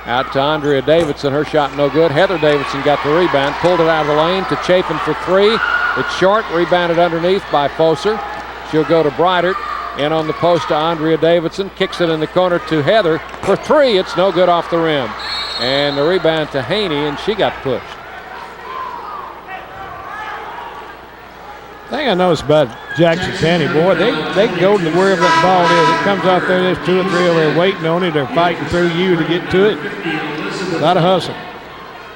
Speaker 4: Out to Andrea Davidson. Her shot no good. Heather Davidson got the rebound, pulled it out of the lane to Chapin for 3. It's short, rebounded underneath by Foser. She'll go to Breitert. In on the post to Andrea Davidson. Kicks it in the corner to Heather for 3. It's no good off the rim. And the rebound to Haney, and she got pushed.
Speaker 3: The thing I noticed about Jackson County, boy, they go to wherever that ball is. It comes out there, there's 2 or 3 over there waiting on it. They're fighting through you to get to it. A lot of hustle.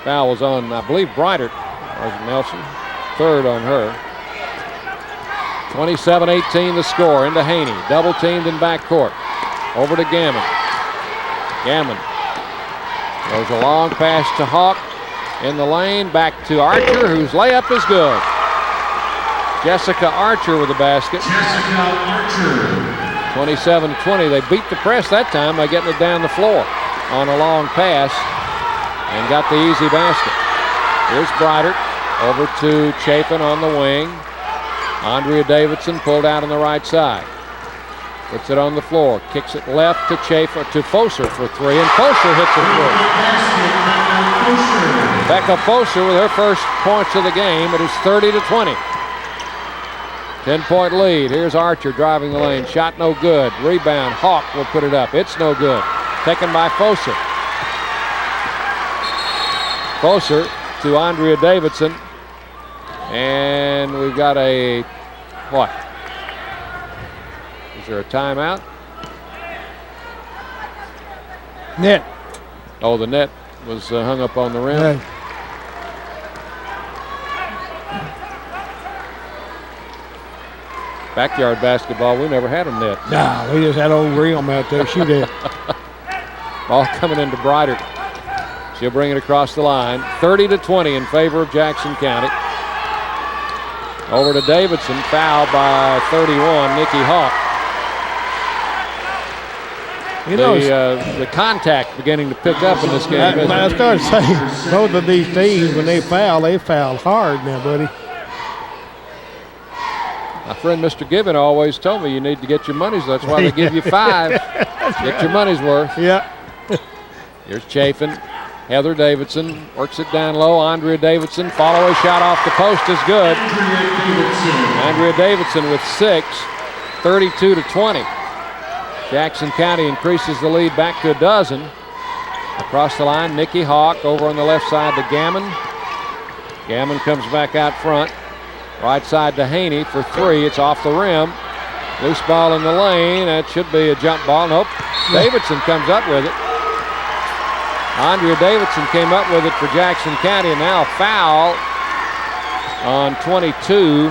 Speaker 4: Foul was on, I believe, Breitert. Was it Nelson? 3rd on her. 27-18 the score. Into Haney. Double teamed in backcourt. Over to Gammon. Gammon goes a long pass to Hawk in the lane. Back to Archer, whose layup is good. Jessica Archer with the basket. 27-20. They beat the press that time by getting it down the floor on a long pass and got the easy basket. Here's Breitert over to Chapin on the wing. Andrea Davidson pulled out on the right side. Puts it on the floor. Kicks it left to Chapin, to Foser for 3, and Foser hits a 3. Becca Foser with her first points of the game. It is 30-20. 10-point lead. Here's Archer driving the lane. Shot no good. Rebound. Hawk will put it up. It's no good. Taken by Foser. Foser to Andrea Davidson. And we've got a, what? Is there a timeout?
Speaker 3: Net.
Speaker 4: Oh, the net was hung up on the rim.
Speaker 3: Right.
Speaker 4: Backyard basketball, we never had a net.
Speaker 3: Nah, we just had old rim out there. Shoot it.
Speaker 4: Ball coming into Breitert. She'll bring it across the line. 30-20 in favor of Jackson County. Over to Davidson, fouled by 31, Nikki Hawk.
Speaker 3: You know,
Speaker 4: the contact beginning to pick up in this game.
Speaker 3: I started saying both of these teams, when they foul hard now, buddy.
Speaker 4: My friend Mr. Gibbon always told me you need to get your money's worth. That's why they give you 5. Get your money's worth.
Speaker 3: Yeah.
Speaker 4: Here's Chafin. Heather Davidson works it down low. Andrea Davidson, follow-away shot off the post is good. Andrea Davidson with 6, 32-20. Jackson County increases the lead back to 12. Across the line, Nikki Hawk over on the left side to Gammon. Gammon comes back out front. Right side to Haney for 3. It's off the rim. Loose ball in the lane. That should be a jump ball. Nope. Davidson comes up with it. Andrea Davidson came up with it for Jackson County, and now a foul on 22,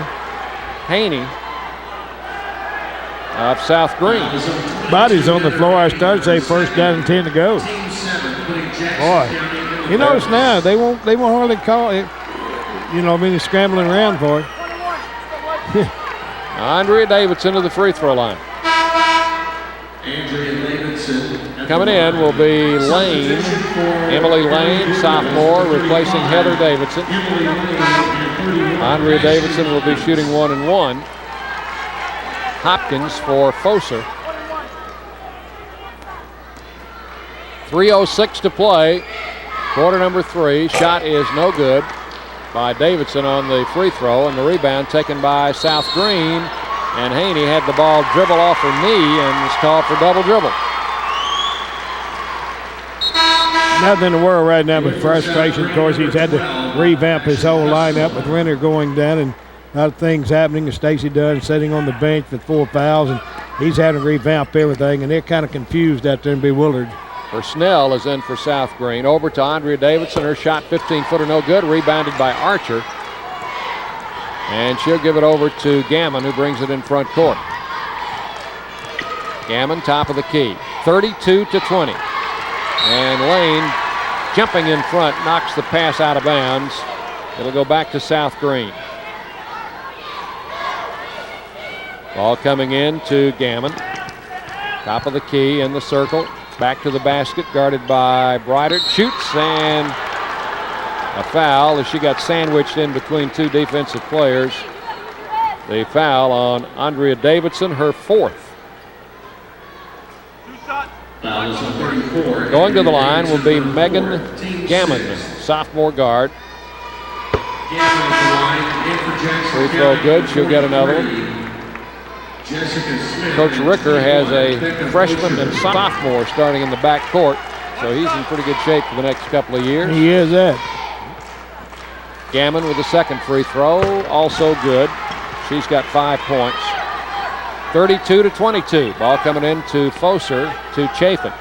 Speaker 4: Haney of South Greene.
Speaker 3: Bodies on the floor. I started to say first down and 10 to go. Boy, you notice now they won't hardly call it. You know, many scrambling around for it.
Speaker 4: Andrea Davidson to the free throw line. Coming in will be Lane, Emily Lane, sophomore, replacing Heather Davidson. Andrea Davidson will be shooting 1-1. Hopkins for Foser. 3:06 to play. Quarter number 3. Shot is no good. by Davidson on the free throw, and the rebound taken by South Greene. And Haney had the ball dribble off her knee and was called for double dribble.
Speaker 3: Nothing in the world right now but frustration. Of course, he's had to revamp his whole lineup with Renner going down and a lot of things happening. And Stacy Dunn sitting on the bench with 4 fouls, and he's having to revamp everything, and they're kind of confused out there and bewildered.
Speaker 4: Snell is in for South Greene. Over to Andrea Davidson. Her shot 15-footer no good. Rebounded by Archer. And she'll give it over to Gammon, who brings it in front court. Gammon, top of the key. 32-20. And Lane, jumping in front, knocks the pass out of bounds. It'll go back to South Greene. Ball coming in to Gammon. Top of the key in the circle. Back to the basket, guarded by Breitert. Shoots, and a foul as she got sandwiched in between 2 defensive players. The foul on Andrea Davidson, her 4th. Going to the line will be Megan Gammon, sophomore guard. Free throw good, she'll get another one. Coach Ricker has a freshman and sophomore starting in the back court, so he's in pretty good shape for the next couple of years.
Speaker 3: He is that.
Speaker 4: Gammon with the second free throw, also good. She's got 5 points. 32-22. Ball coming in to Foser to Chafin.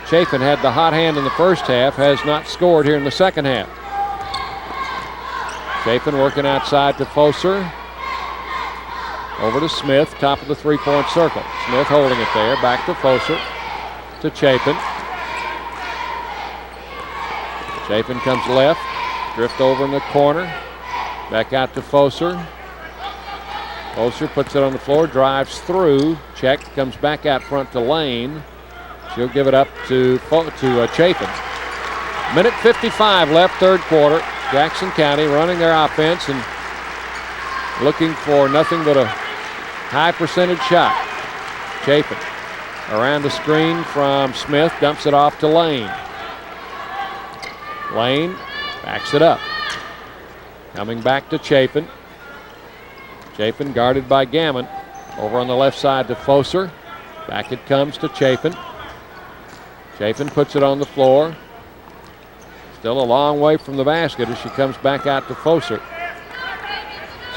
Speaker 4: Chafin had the hot hand in the first half, has not scored here in the second half. Chafin working outside to Foser. Over to Smith, top of the 3-point circle. Smith holding it there, back to Foser, to Chapin. Chapin comes left, drift over in the corner, back out to Foser. Foser puts it on the floor, drives through, check, comes back out front to Lane. She'll give it up to Chapin. Minute 55 left, third quarter. Jackson County running their offense and looking for nothing but a high percentage shot. Chapin around the screen from Smith, dumps it off to Lane. Lane backs it up. Coming back to Chapin. Chapin guarded by Gammon. Over on the left side to Foser. Back it comes to Chapin. Chapin puts it on the floor. Still a long way from the basket as she comes back out to Foser.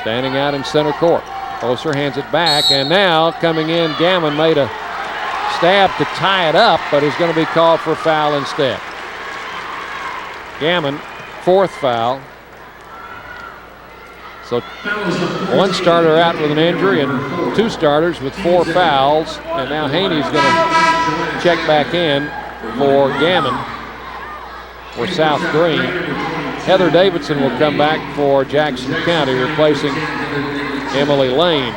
Speaker 4: Standing out in center court. Foser hands it back, and now coming in, Gammon made a stab to tie it up, but is going to be called for a foul instead. Gammon, 4th foul. So 1 starter out with an injury and 2 starters with 4 fouls, and now Haney's going to check back in for Gammon for South Greene. Heather Davidson will come back for Jackson County, replacing Emily Lane.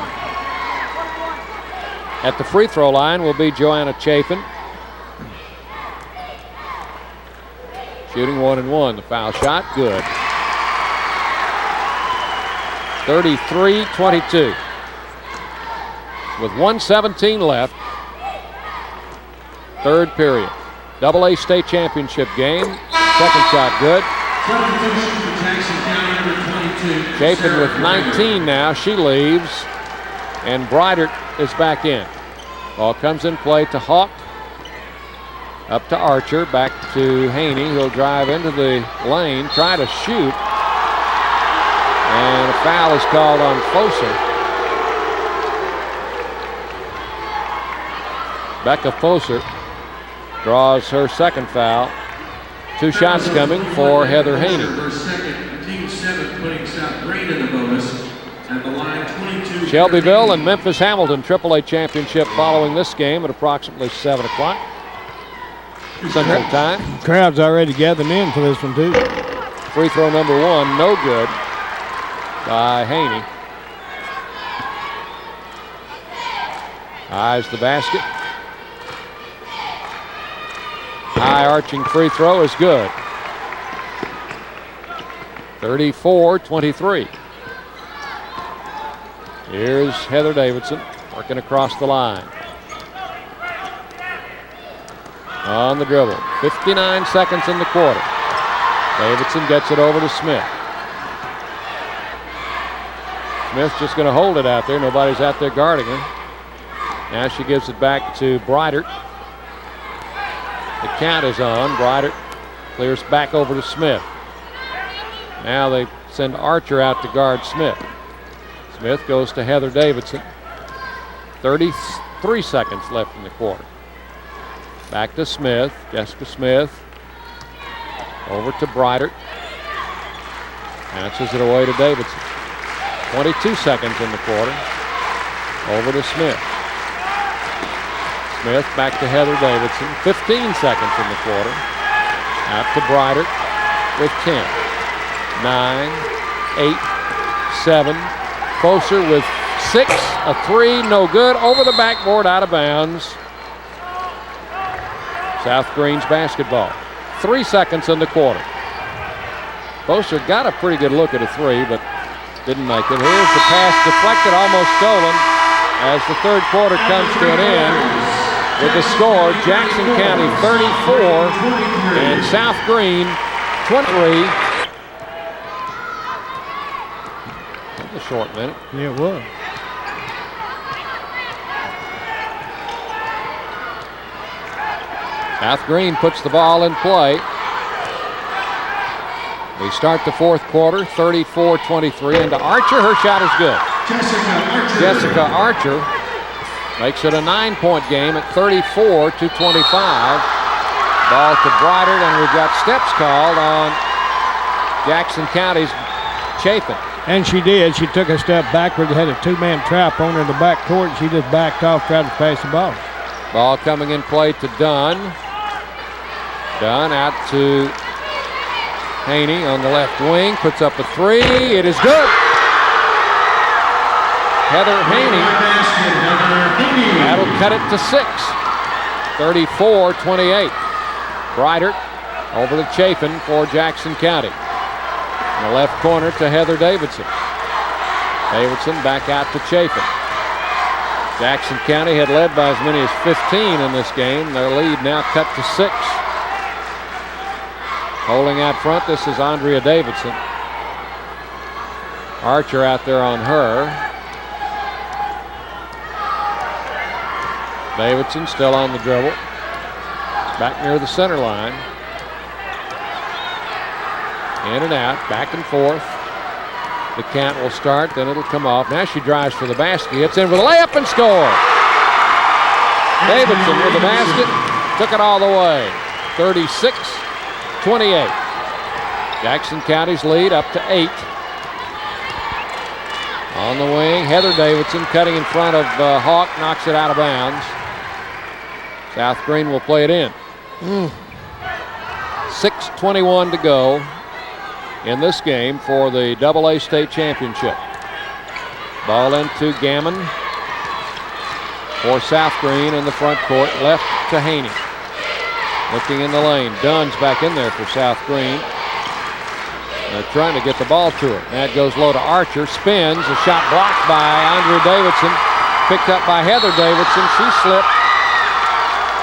Speaker 4: At the free throw line will be Joanna Chapin. Shooting 1 and 1. The foul shot, good. 33-22. With 1:17 left. Third period. AA state championship game. Second shot good. Chapin with 19 now. She leaves. And Breitert is back in. Ball comes in play to Hawk. Up to Archer. Back to Haney. He'll drive into the lane. Try to shoot. And a foul is called on Foser. Becca Foser draws her second foul. 2 shots coming for Heather Haney. Shelbyville and Memphis Hamilton AAA championship following this game at approximately 7 o'clock Central Time.
Speaker 3: Crowd's already gathering in for this one too.
Speaker 4: Free throw number 1, no good by Haney. Eyes the basket. High arching free throw is good. 34-23. Here's Heather Davidson working across the line. On the dribble. 59 seconds in the quarter. Davidson gets it over to Smith. Smith's just going to hold it out there. Nobody's out there guarding her. Now she gives it back to Breitert. The count is on. Breitert clears back over to Smith. Now they send Archer out to guard Smith. Smith goes to Heather Davidson. 33 seconds left in the quarter. Back to Smith. Jessica Smith. Over to Breitert. Bounces it away to Davidson. 22 seconds in the quarter. Over to Smith. Smith back to Heather Davidson. 15 seconds in the quarter. Out to Breitert with 10. 9, 8, 7. Closer with 6. A 3, no good. Over the backboard, out of bounds. South Greene's basketball. 3 seconds in the quarter. Boser got a pretty good look at a 3, but didn't make it. Here's the pass deflected, almost stolen, as the third quarter comes to an end with the score, Jackson County 34 and South Greene 23. That was a short minute.
Speaker 3: Yeah, it was.
Speaker 4: South Greene puts the ball in play. We start the fourth quarter, 34-23, into Archer. Her shot is good. Jessica Archer makes it a 9-point game at 34-25. Ball to Breitert, and we've got steps called on Jackson County's Chapin.
Speaker 3: And she did. She took a step backward, had a two-man trap on her in the back court, and she just backed off, tried to pass the ball.
Speaker 4: Ball coming in play to Dunn. Dunn out to Haney on the left wing, puts up a 3. It is good. Heather Haney. That'll cut it to 6. 34-28. Breitert over to Chapin for Jackson County. In the left corner to Heather Davidson. Davidson back out to Chapin. Jackson County had led by as many as 15 in this game. Their lead now cut to 6. Holding out front, this is Andrea Davidson. Archer out there on her. Davidson still on the dribble. Back near the center line. In and out, back and forth. The count will start, then it'll come off. Now she drives for the basket. Gets in with a layup and score. Davidson with the basket. Took it all the way. 36-28. Jackson County's lead up to 8. On the wing, Heather Davidson cutting in front of Hawk, knocks it out of bounds. South Greene will play it in. 6:21 to go in this game for the AA state championship. Ball into Gammon for South Greene in the front court, left to Haney. Looking in the lane, Dunn's back in there for South Greene. They're trying to get the ball to her. That goes low to Archer, spins, a shot blocked by Andrea Davidson, picked up by Heather Davidson. She slipped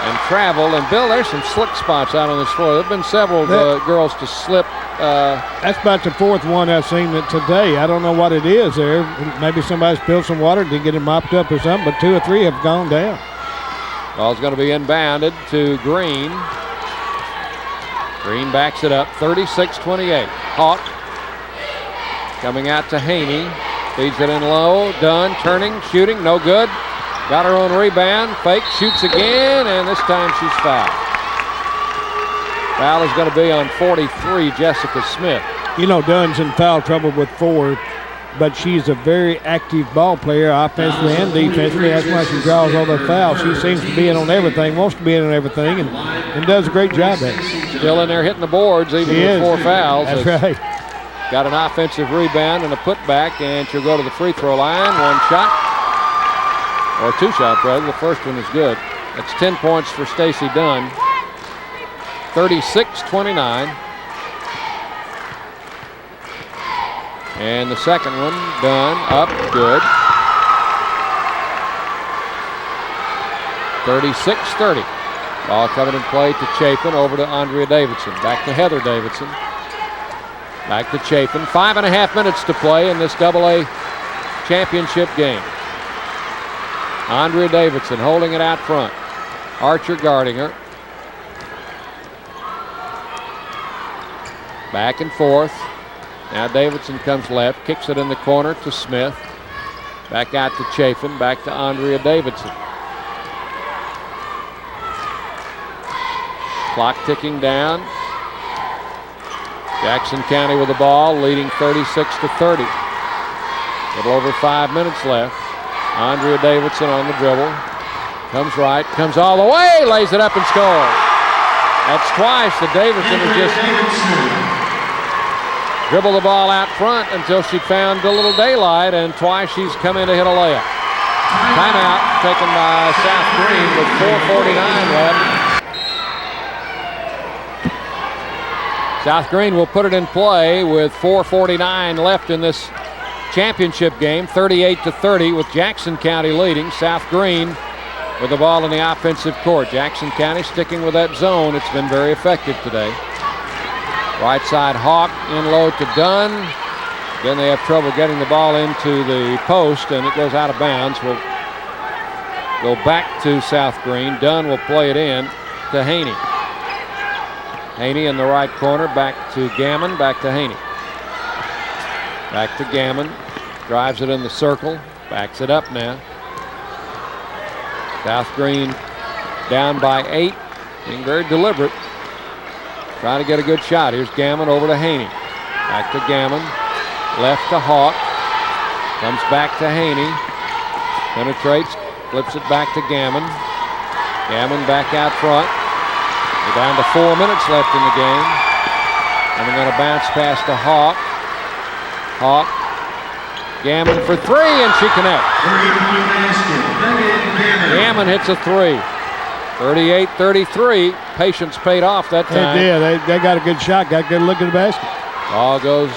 Speaker 4: and traveled. And Bill, there's some slick spots out on this floor. There have been several girls to slip.
Speaker 3: That's about the fourth one I've seen today. I don't know what it is there. Maybe somebody spilled some water, didn't get it mopped up or something, but 2 or 3 have gone down.
Speaker 4: Ball's going to be inbounded to Greene. Greene backs it up, 36-28. Hawk coming out to Haney. Feeds it in low. Dunn turning, shooting, no good. Got her own rebound. Fake, shoots again, and this time she's fouled. Foul is going to be on 43, Jessica Smith.
Speaker 3: You know, Dunn's in foul trouble with 4, but she's a very active ball player, offensively and defensively. That's why she draws all the fouls. She seems to be in on everything, wants to be in on everything, and does a great job at it.
Speaker 4: Still in there hitting the boards, even with 4 fouls.
Speaker 3: That's right.
Speaker 4: Got an offensive rebound and a putback, and she'll go to the free throw line. 1 shot, or 2 shots rather. The first one is good. That's 10 points for Stacy Dunn. 36-29. And the second one, Dunn, up, good. 36-30. Ball coming in play to Chapin, over to Andrea Davidson. Back to Heather Davidson. Back to Chapin. 5.5 minutes to play in this AA championship game. Andrea Davidson holding it out front. Archer guarding her. Back and forth. Now Davidson comes left, kicks it in the corner to Smith. Back out to Chafin, back to Andrea Davidson. Clock ticking down. Jackson County with the ball, leading 36-30. A little over 5 minutes left. Andrea Davidson on the dribble. Comes right, comes all the way, lays it up and scores. That's twice that Davidson has just dribbled the ball out front until she found a little daylight, and twice she's come in to hit a layup. Timeout taken by South Greene with 4:49 left. South Greene will put it in play with 4:49 left in this championship game, 38-30 with Jackson County leading. South Greene with the ball in the offensive court. Jackson County sticking with that zone. It's been very effective today. Right side Hawk in low to Dunn. Then they have trouble getting the ball into the post, and it goes out of bounds. We'll go back to South Greene. Dunn will play it in to Haney. Haney in the right corner, back to Gammon, back to Haney. Back to Gammon, drives it in the circle, backs it up now. South Greene down by 8, being very deliberate. Trying to get a good shot. Here's Gammon over to Haney. Back to Gammon, left to Hawk, comes back to Haney, penetrates, flips it back to Gammon. Gammon back out front. We're down to 4 minutes left in the game. And we're going to bounce pass to Hawk. Hawk. Gammon for three, and she connects. Gammon hits a three. 38-33. Patience paid off that time.
Speaker 3: They did. They got a good shot. Got a good look at the basket.
Speaker 4: Ball goes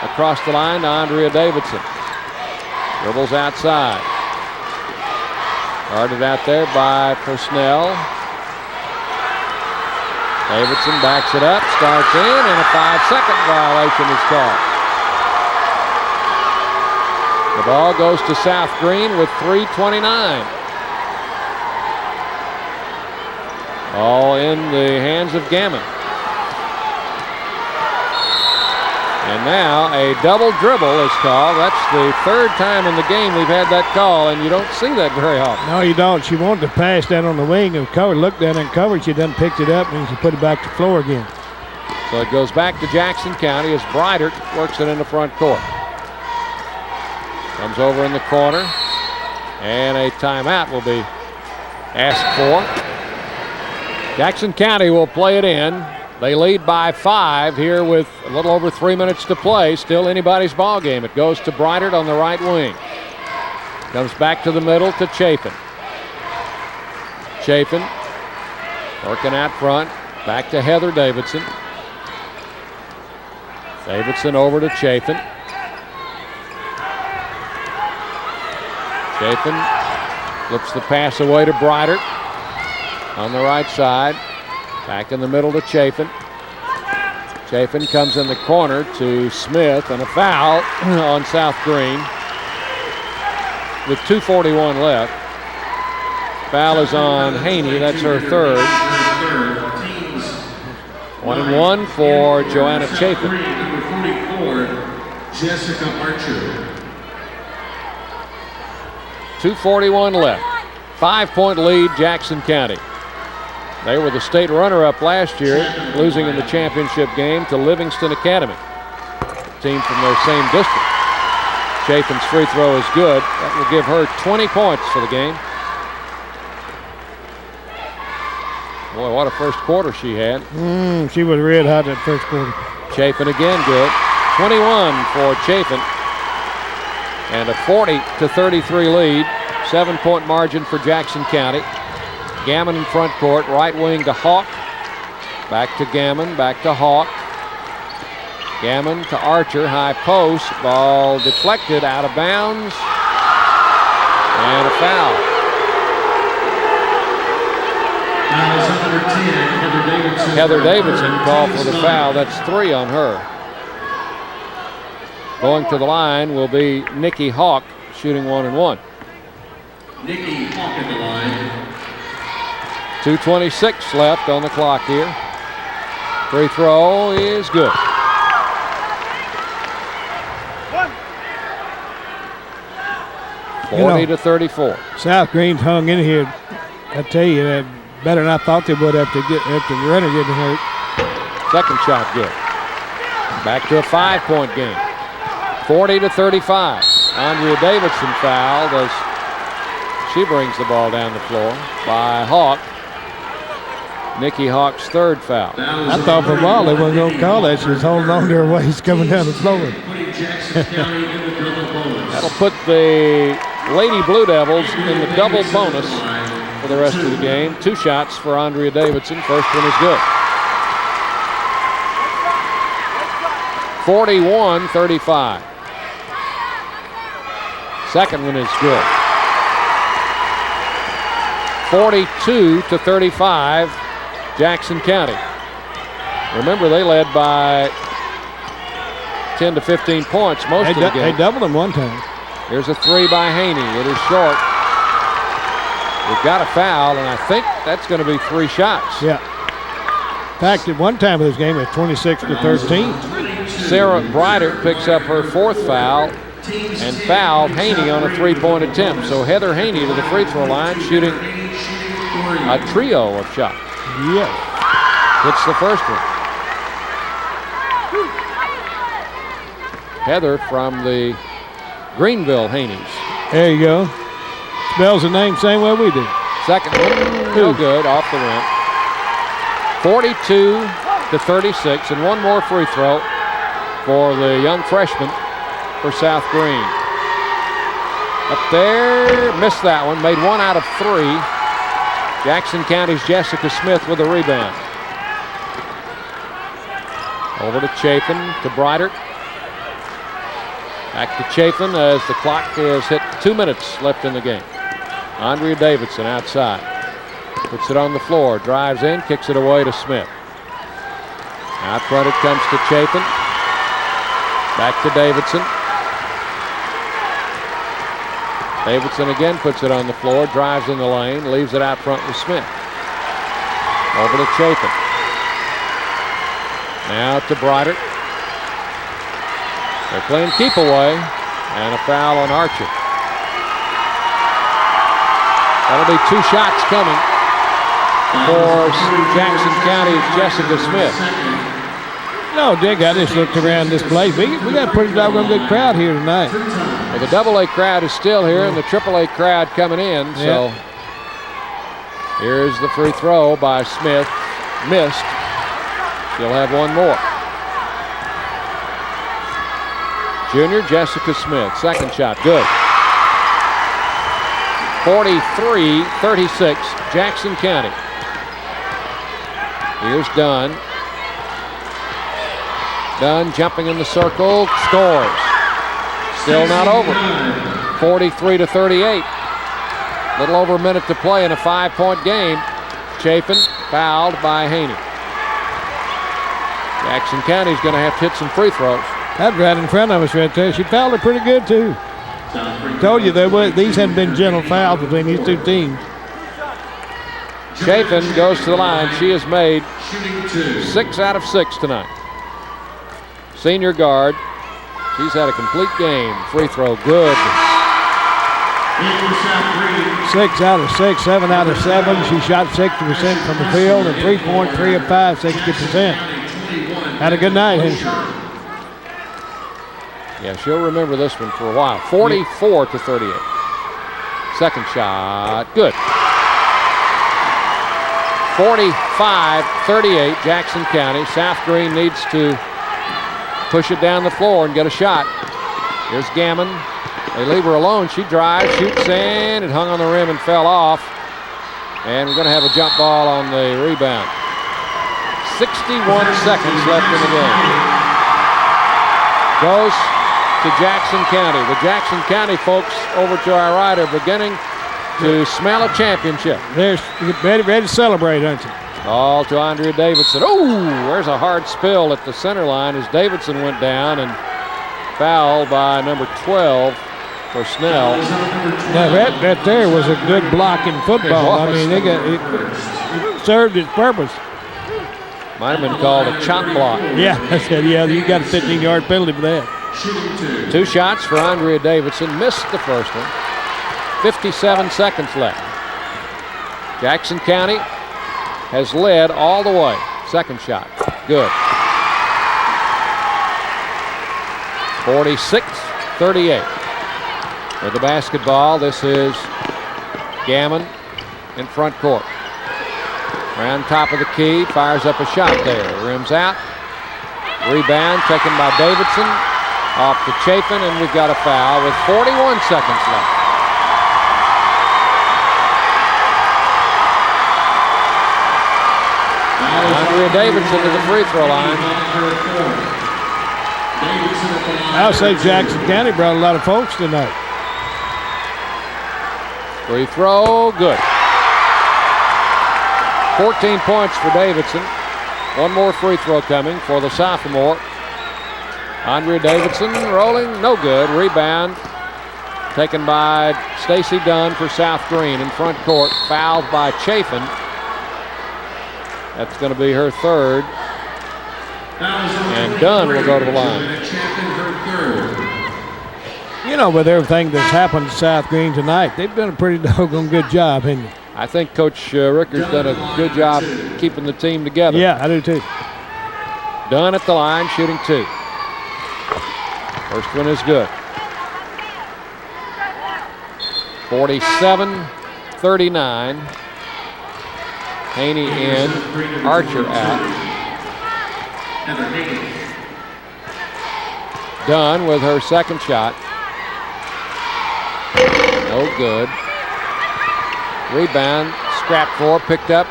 Speaker 4: across the line to Andrea Davidson. Dribbles outside. Guarded out there by Personnel. Davidson backs it up, starts in, and a 5-second violation is called. The ball goes to South Greene with 3:29. All in the hands of Gammon. And now a double dribble is called. That's the third time in the game we've had that call, and you don't see that very often.
Speaker 3: No, you don't. She wanted to pass down on the wing of cover, looked down in cover. She done picked it up, and she put it back to the floor again.
Speaker 4: So it goes back to Jackson County as Breitert works it in the front court. Comes over in the corner, and a timeout will be asked for. Jackson County will play it in. They lead by 5 here with a little over 3 minutes to play. Still anybody's ball game. It goes to Breitert on the right wing. Comes back to the middle to Chafin. Chafin working out front. Back to Heather Davidson. Davidson over to Chafin. Chafin flips the pass away to Breitert on the right side. Back in the middle to Chafin. Chafin comes in the corner to Smith, and a foul on South Greene with 2:41 left. Foul is on Haney. That's her third. 1-1 for Joanna Chafin.
Speaker 1: Jessica Archer.
Speaker 4: 2:41 left. 5-point lead, Jackson County. They were the state runner-up last year, losing in the championship game to Livingston Academy, a team from their same district. Chafin's free throw is good. That will give her 20 points for the game. Boy, what a first quarter she had.
Speaker 3: She was red hot that first quarter.
Speaker 4: Chafin again good. 21 for Chafin. And a 40-33 lead. 7-point margin for Jackson County. Gammon in front court, right wing to Hawk. Back to Gammon, back to Hawk. Gammon to Archer, high post. Ball deflected out of bounds. And a foul. Heather Davidson called for the foul. That's 3 on her. Going to the line will be Nikki Hawk, shooting 1 and 1.
Speaker 1: Nikki Hawk in the line.
Speaker 4: 2:26 left on the clock here. Free throw is good.
Speaker 3: You know,
Speaker 4: 40-34.
Speaker 3: South Greene's hung in here. I tell you, better than I thought they would after the runner getting hurt.
Speaker 4: Second shot good. Back to a 5-point game. 40-35. Andrea Davidson fouled as she brings the ball down the floor by Hawk. Nikki Hawk's third foul.
Speaker 3: I thought for a while they weren't going to call that. She was holding on to her waist coming down the floor.
Speaker 4: That'll put the Lady Blue Devils in the double bonus for the rest of the game. 2 shots for Andrea Davidson. First one is good. 41-35. Second one is good. 42-35, Jackson County. Remember, they led by 10 to 15 points most of the game.
Speaker 3: They doubled them one time.
Speaker 4: Here's a 3 by Haney. It is short. We've got a foul, and I think that's going to be 3 shots.
Speaker 3: Yeah. In fact, at one time of this game, it was 26-13.
Speaker 4: Sarah Breitert picks up her 4th foul and fouled Haney on a 3-point attempt. So Heather Haney to the free throw line, shooting a trio of shots.
Speaker 3: Yeah.
Speaker 4: Hits the first one. Heather from the Greenville Haneys.
Speaker 3: There you go. Spells the name same way we do.
Speaker 4: Second one, no good, off the rim. 42-36, and one more free throw for the young freshman for South Greene. Up there, missed that one, made 1 out of 3. Jackson County's Jessica Smith with a rebound. Over to Chafin, to Breitert. Back to Chafin as the clock has hit 2 minutes left in the game. Andrea Davidson outside. Puts it on the floor, drives in, kicks it away to Smith. Out front it comes to Chafin. Back to Davidson. Davidson again puts it on the floor, drives in the lane, leaves it out front with Smith. Over to Chafin. Now to Breitert. They're playing keep away, and a foul on Archer. That'll be 2 shots coming for Jackson County's Jessica Smith.
Speaker 3: No, Dick, I just looked around this place. We got a pretty doggone good crowd here tonight.
Speaker 4: Well, the AA crowd is still here, and the AAA crowd coming in. So here's the free throw by Smith. Missed. She'll have one more. Junior Jessica Smith, second shot, good. 43-36, Jackson County. Here's Dunn. Dunn jumping in the circle, scores. Still not over. 43-38. Little over a minute to play in a 5-point game. Chafin fouled by Haney. Jackson County's going to have to hit some free throws.
Speaker 3: That's right in front of us right there. She fouled it pretty good, too. Told you these hadn't been gentle fouls between these two teams.
Speaker 4: Chafin goes to the line. She has made 6 out of 6 tonight. Senior guard. She's had a complete game. Free throw, good.
Speaker 3: 6 out of 6, 7 out of 7. She shot 60% from the field and 3.3 of 5, 60%. Had a good night, hasn't she?
Speaker 4: Yeah, she'll remember this one for a while. 44-38. Second shot, good. 45-38, Jackson County. South Greene needs to push it down the floor and get a shot. Here's Gammon. They leave her alone. She drives, shoots in. It hung on the rim and fell off. And we're going to have a jump ball on the rebound. 61 seconds left in the game. Goes to Jackson County. The Jackson County folks over to our right are beginning to smell a championship.
Speaker 3: They're ready to celebrate, aren't you?
Speaker 4: All to Andrea Davidson. Oh, there's a hard spill at the center line as Davidson went down and fouled by number 12, for Snell.
Speaker 3: Now that there was a good block in football. I mean, it served its purpose.
Speaker 4: Might have been called a chop block.
Speaker 3: Yeah, I said, yeah, you got a 15-yard penalty for that.
Speaker 4: 2 shots for Andrea Davidson. Missed the first one. 57 seconds left. Jackson County has led all the way. Second shot. Good. 46-38. With the basketball, this is Gammon in front court. Around top of the key, fires up a shot there. Rims out. Rebound taken by Davidson. Off to Chafin, and we've got a foul with 41 seconds left. Andrea Davidson to the free throw line.
Speaker 3: I'll say Jackson County brought a lot of folks tonight.
Speaker 4: Free throw, good. 14 points for Davidson. One more free throw coming for the sophomore. Andrea Davidson rolling, no good. Rebound taken by Stacy Dunn for South Greene in front court. Fouled by Chafin. That's going to be her third. And Dunn will go to the line.
Speaker 3: You know, with everything that's happened to South Greene tonight, they've done a pretty doggone good job, haven't they?
Speaker 4: I think Coach Ricker's done a good job keeping the team together.
Speaker 3: Yeah, I do too.
Speaker 4: Dunn at the line, shooting 2. First one is good. 47-39. Haney in, Archer out. Dunn with her second shot. No good. Rebound, scrapped for, picked up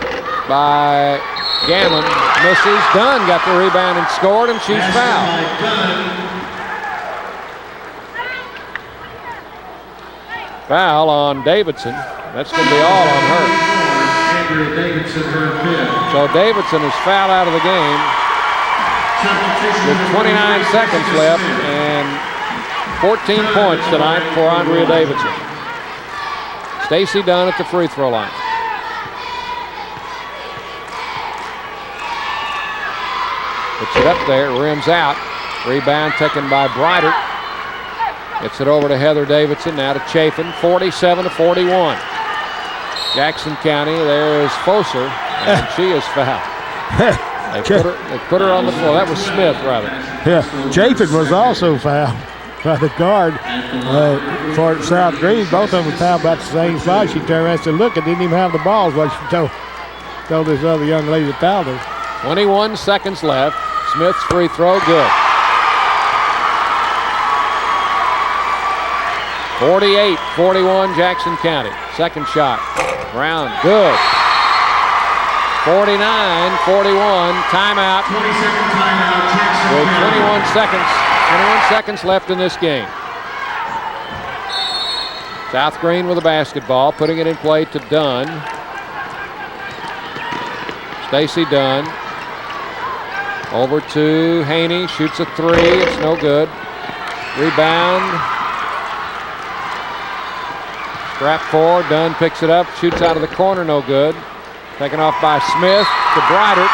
Speaker 4: by Gammon. Misses. Dunn got the rebound and scored, and she's fouled. Foul on Davidson. That's going to be all on her. So Davidson is fouled out of the game with 29 seconds left and 14 points tonight for Andrea Davidson. Stacy Dunn at the free throw line. Puts it up there, rims out. Rebound taken by Breitert. Gets it over to Heather Davidson, now to Chafin, 47-41. Jackson County, there's Foser, and she is fouled. They put her on the floor. That was Smith, rather.
Speaker 3: Yeah, Chafin was also fouled by the guard for South Greene. Both of them fouled about the same spot. She turned around and said, look, I didn't even have the balls. What she told this other young lady that fouled her.
Speaker 4: 21 seconds left. Smith's free throw, good. 48-41 Jackson County. Second shot. Brown, good. 49-41. Timeout.
Speaker 1: 20-second timeout. Jackson
Speaker 4: With
Speaker 1: County.
Speaker 4: 21 seconds left in this game. South Greene with the basketball, putting it in play to Dunn. Stacy Dunn. Over to Haney, shoots a 3, it's no good. Rebound. Scrap 4, Dunn picks it up, shoots out of the corner, no good. Taken off by Smith to Breitert.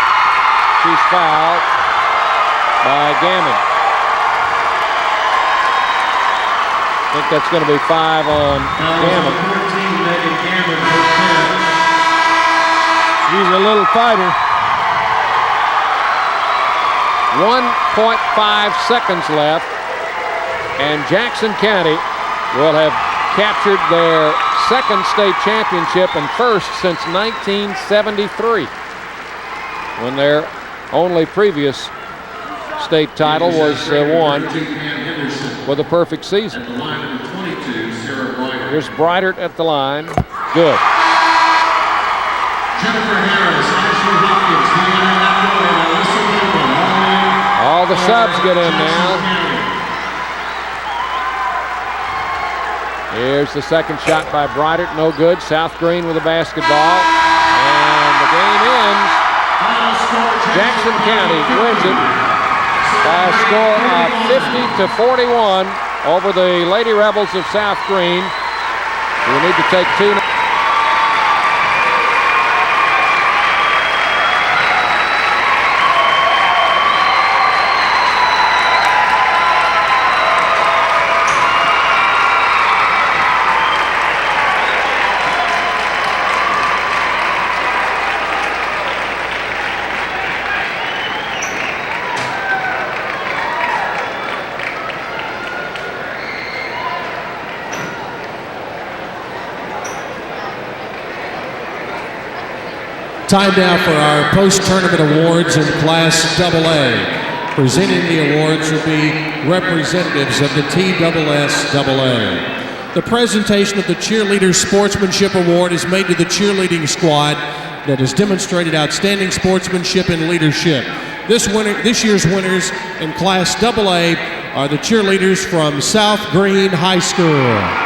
Speaker 4: She's fouled by Gammon. I think that's going to be 5 on Gammon.
Speaker 1: 14, Megan Gammon for 10.
Speaker 3: She's a little fighter.
Speaker 4: 1.5 seconds left, and Jackson County will have captured their second state championship and first since 1973, when their only previous state title was won with a perfect season. Here's Breitert at the line. Good.
Speaker 1: Jennifer Harris, Ashley Hopkins,
Speaker 4: All the subs get in now. Here's the second shot by Breitert, no good. South Greene with the basketball, and the game ends. Jackson County wins it by a score of 50-41. over the Lady Rebels of South Greene. We need to take two.
Speaker 1: Time now for our post-tournament awards in Class AA. Presenting the awards will be representatives of the TSSAA. The presentation of the Cheerleader Sportsmanship Award is made to the cheerleading squad that has demonstrated outstanding sportsmanship and leadership. This year's winners in Class AA are the cheerleaders from South Greene High School.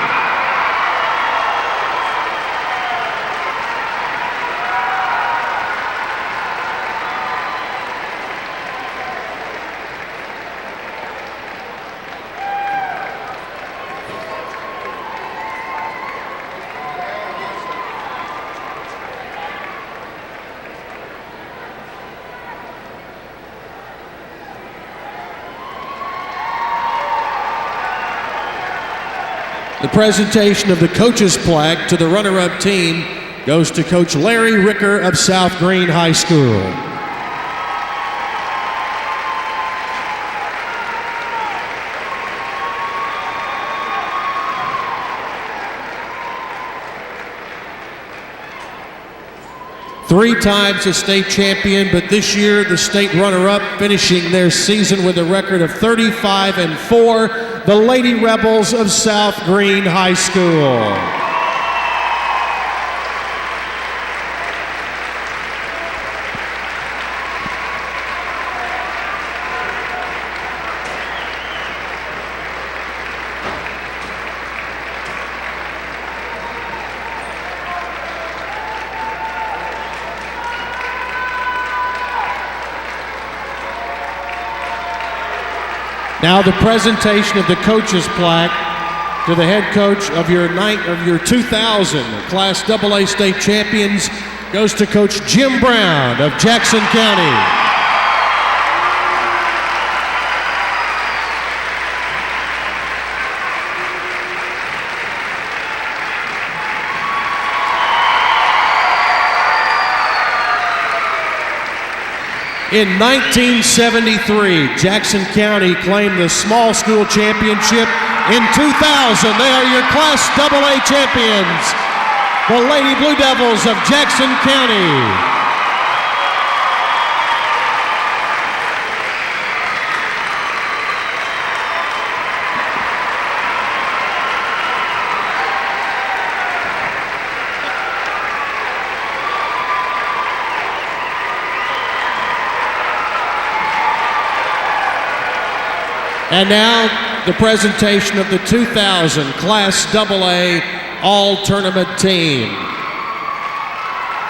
Speaker 1: The presentation of the coach's plaque to the runner-up team goes to Coach Larry Ricker of South Greene High School. Three times a state champion, but this year the state runner-up, finishing their season with a record of 35-4. The Lady Rebels of South Greene High School. Now the presentation of the coach's plaque to the head coach of your 2000 Class AA state champions goes to Coach Jim Brown of Jackson County. In 1973, Jackson County claimed the small school championship. In 2000, they are your Class AA champions, the Lady Blue Devils of Jackson County. And now, the presentation of the 2000 Class AA All-Tournament team.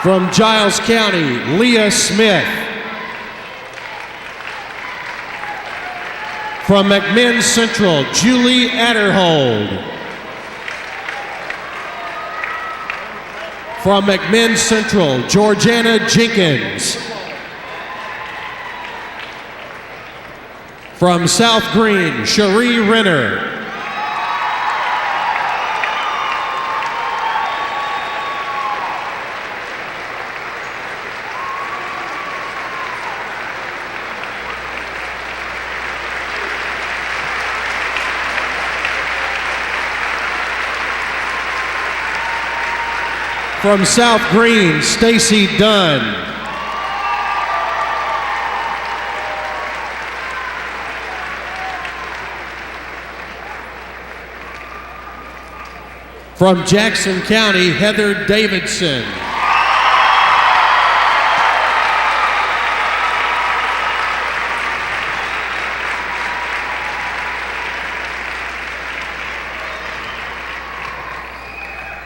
Speaker 1: From Giles County, Leah Smith. From McMinn Central, Julie Adderhold. From McMinn Central, Georgiana Jenkins. From South Greene, Cherie Renner. From South Greene, Stacy Dunn. From Jackson County, Heather Davidson.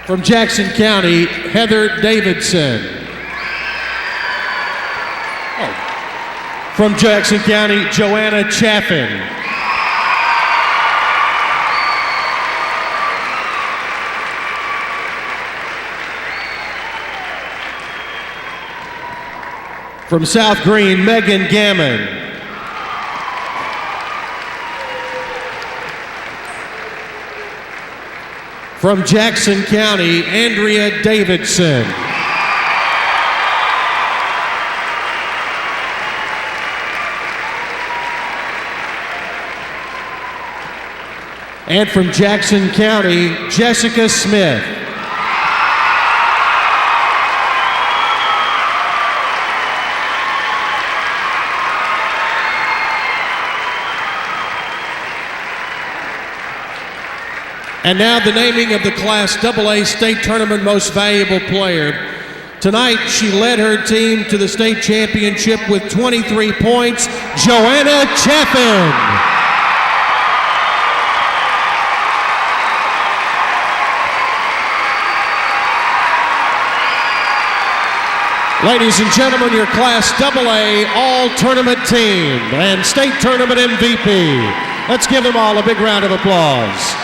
Speaker 1: From Jackson County, Heather Davidson. From Jackson County, Joanna Chaffin. From South Greene, Megan Gammon. From Jackson County, Andrea Davidson. And from Jackson County, Jessica Smith. And now the naming of the Class AA State Tournament Most Valuable Player. Tonight, she led her team to the state championship with 23 points, Joanna Chaffin. Ladies and gentlemen, your Class AA All-Tournament team and State Tournament MVP. Let's give them all a big round of applause.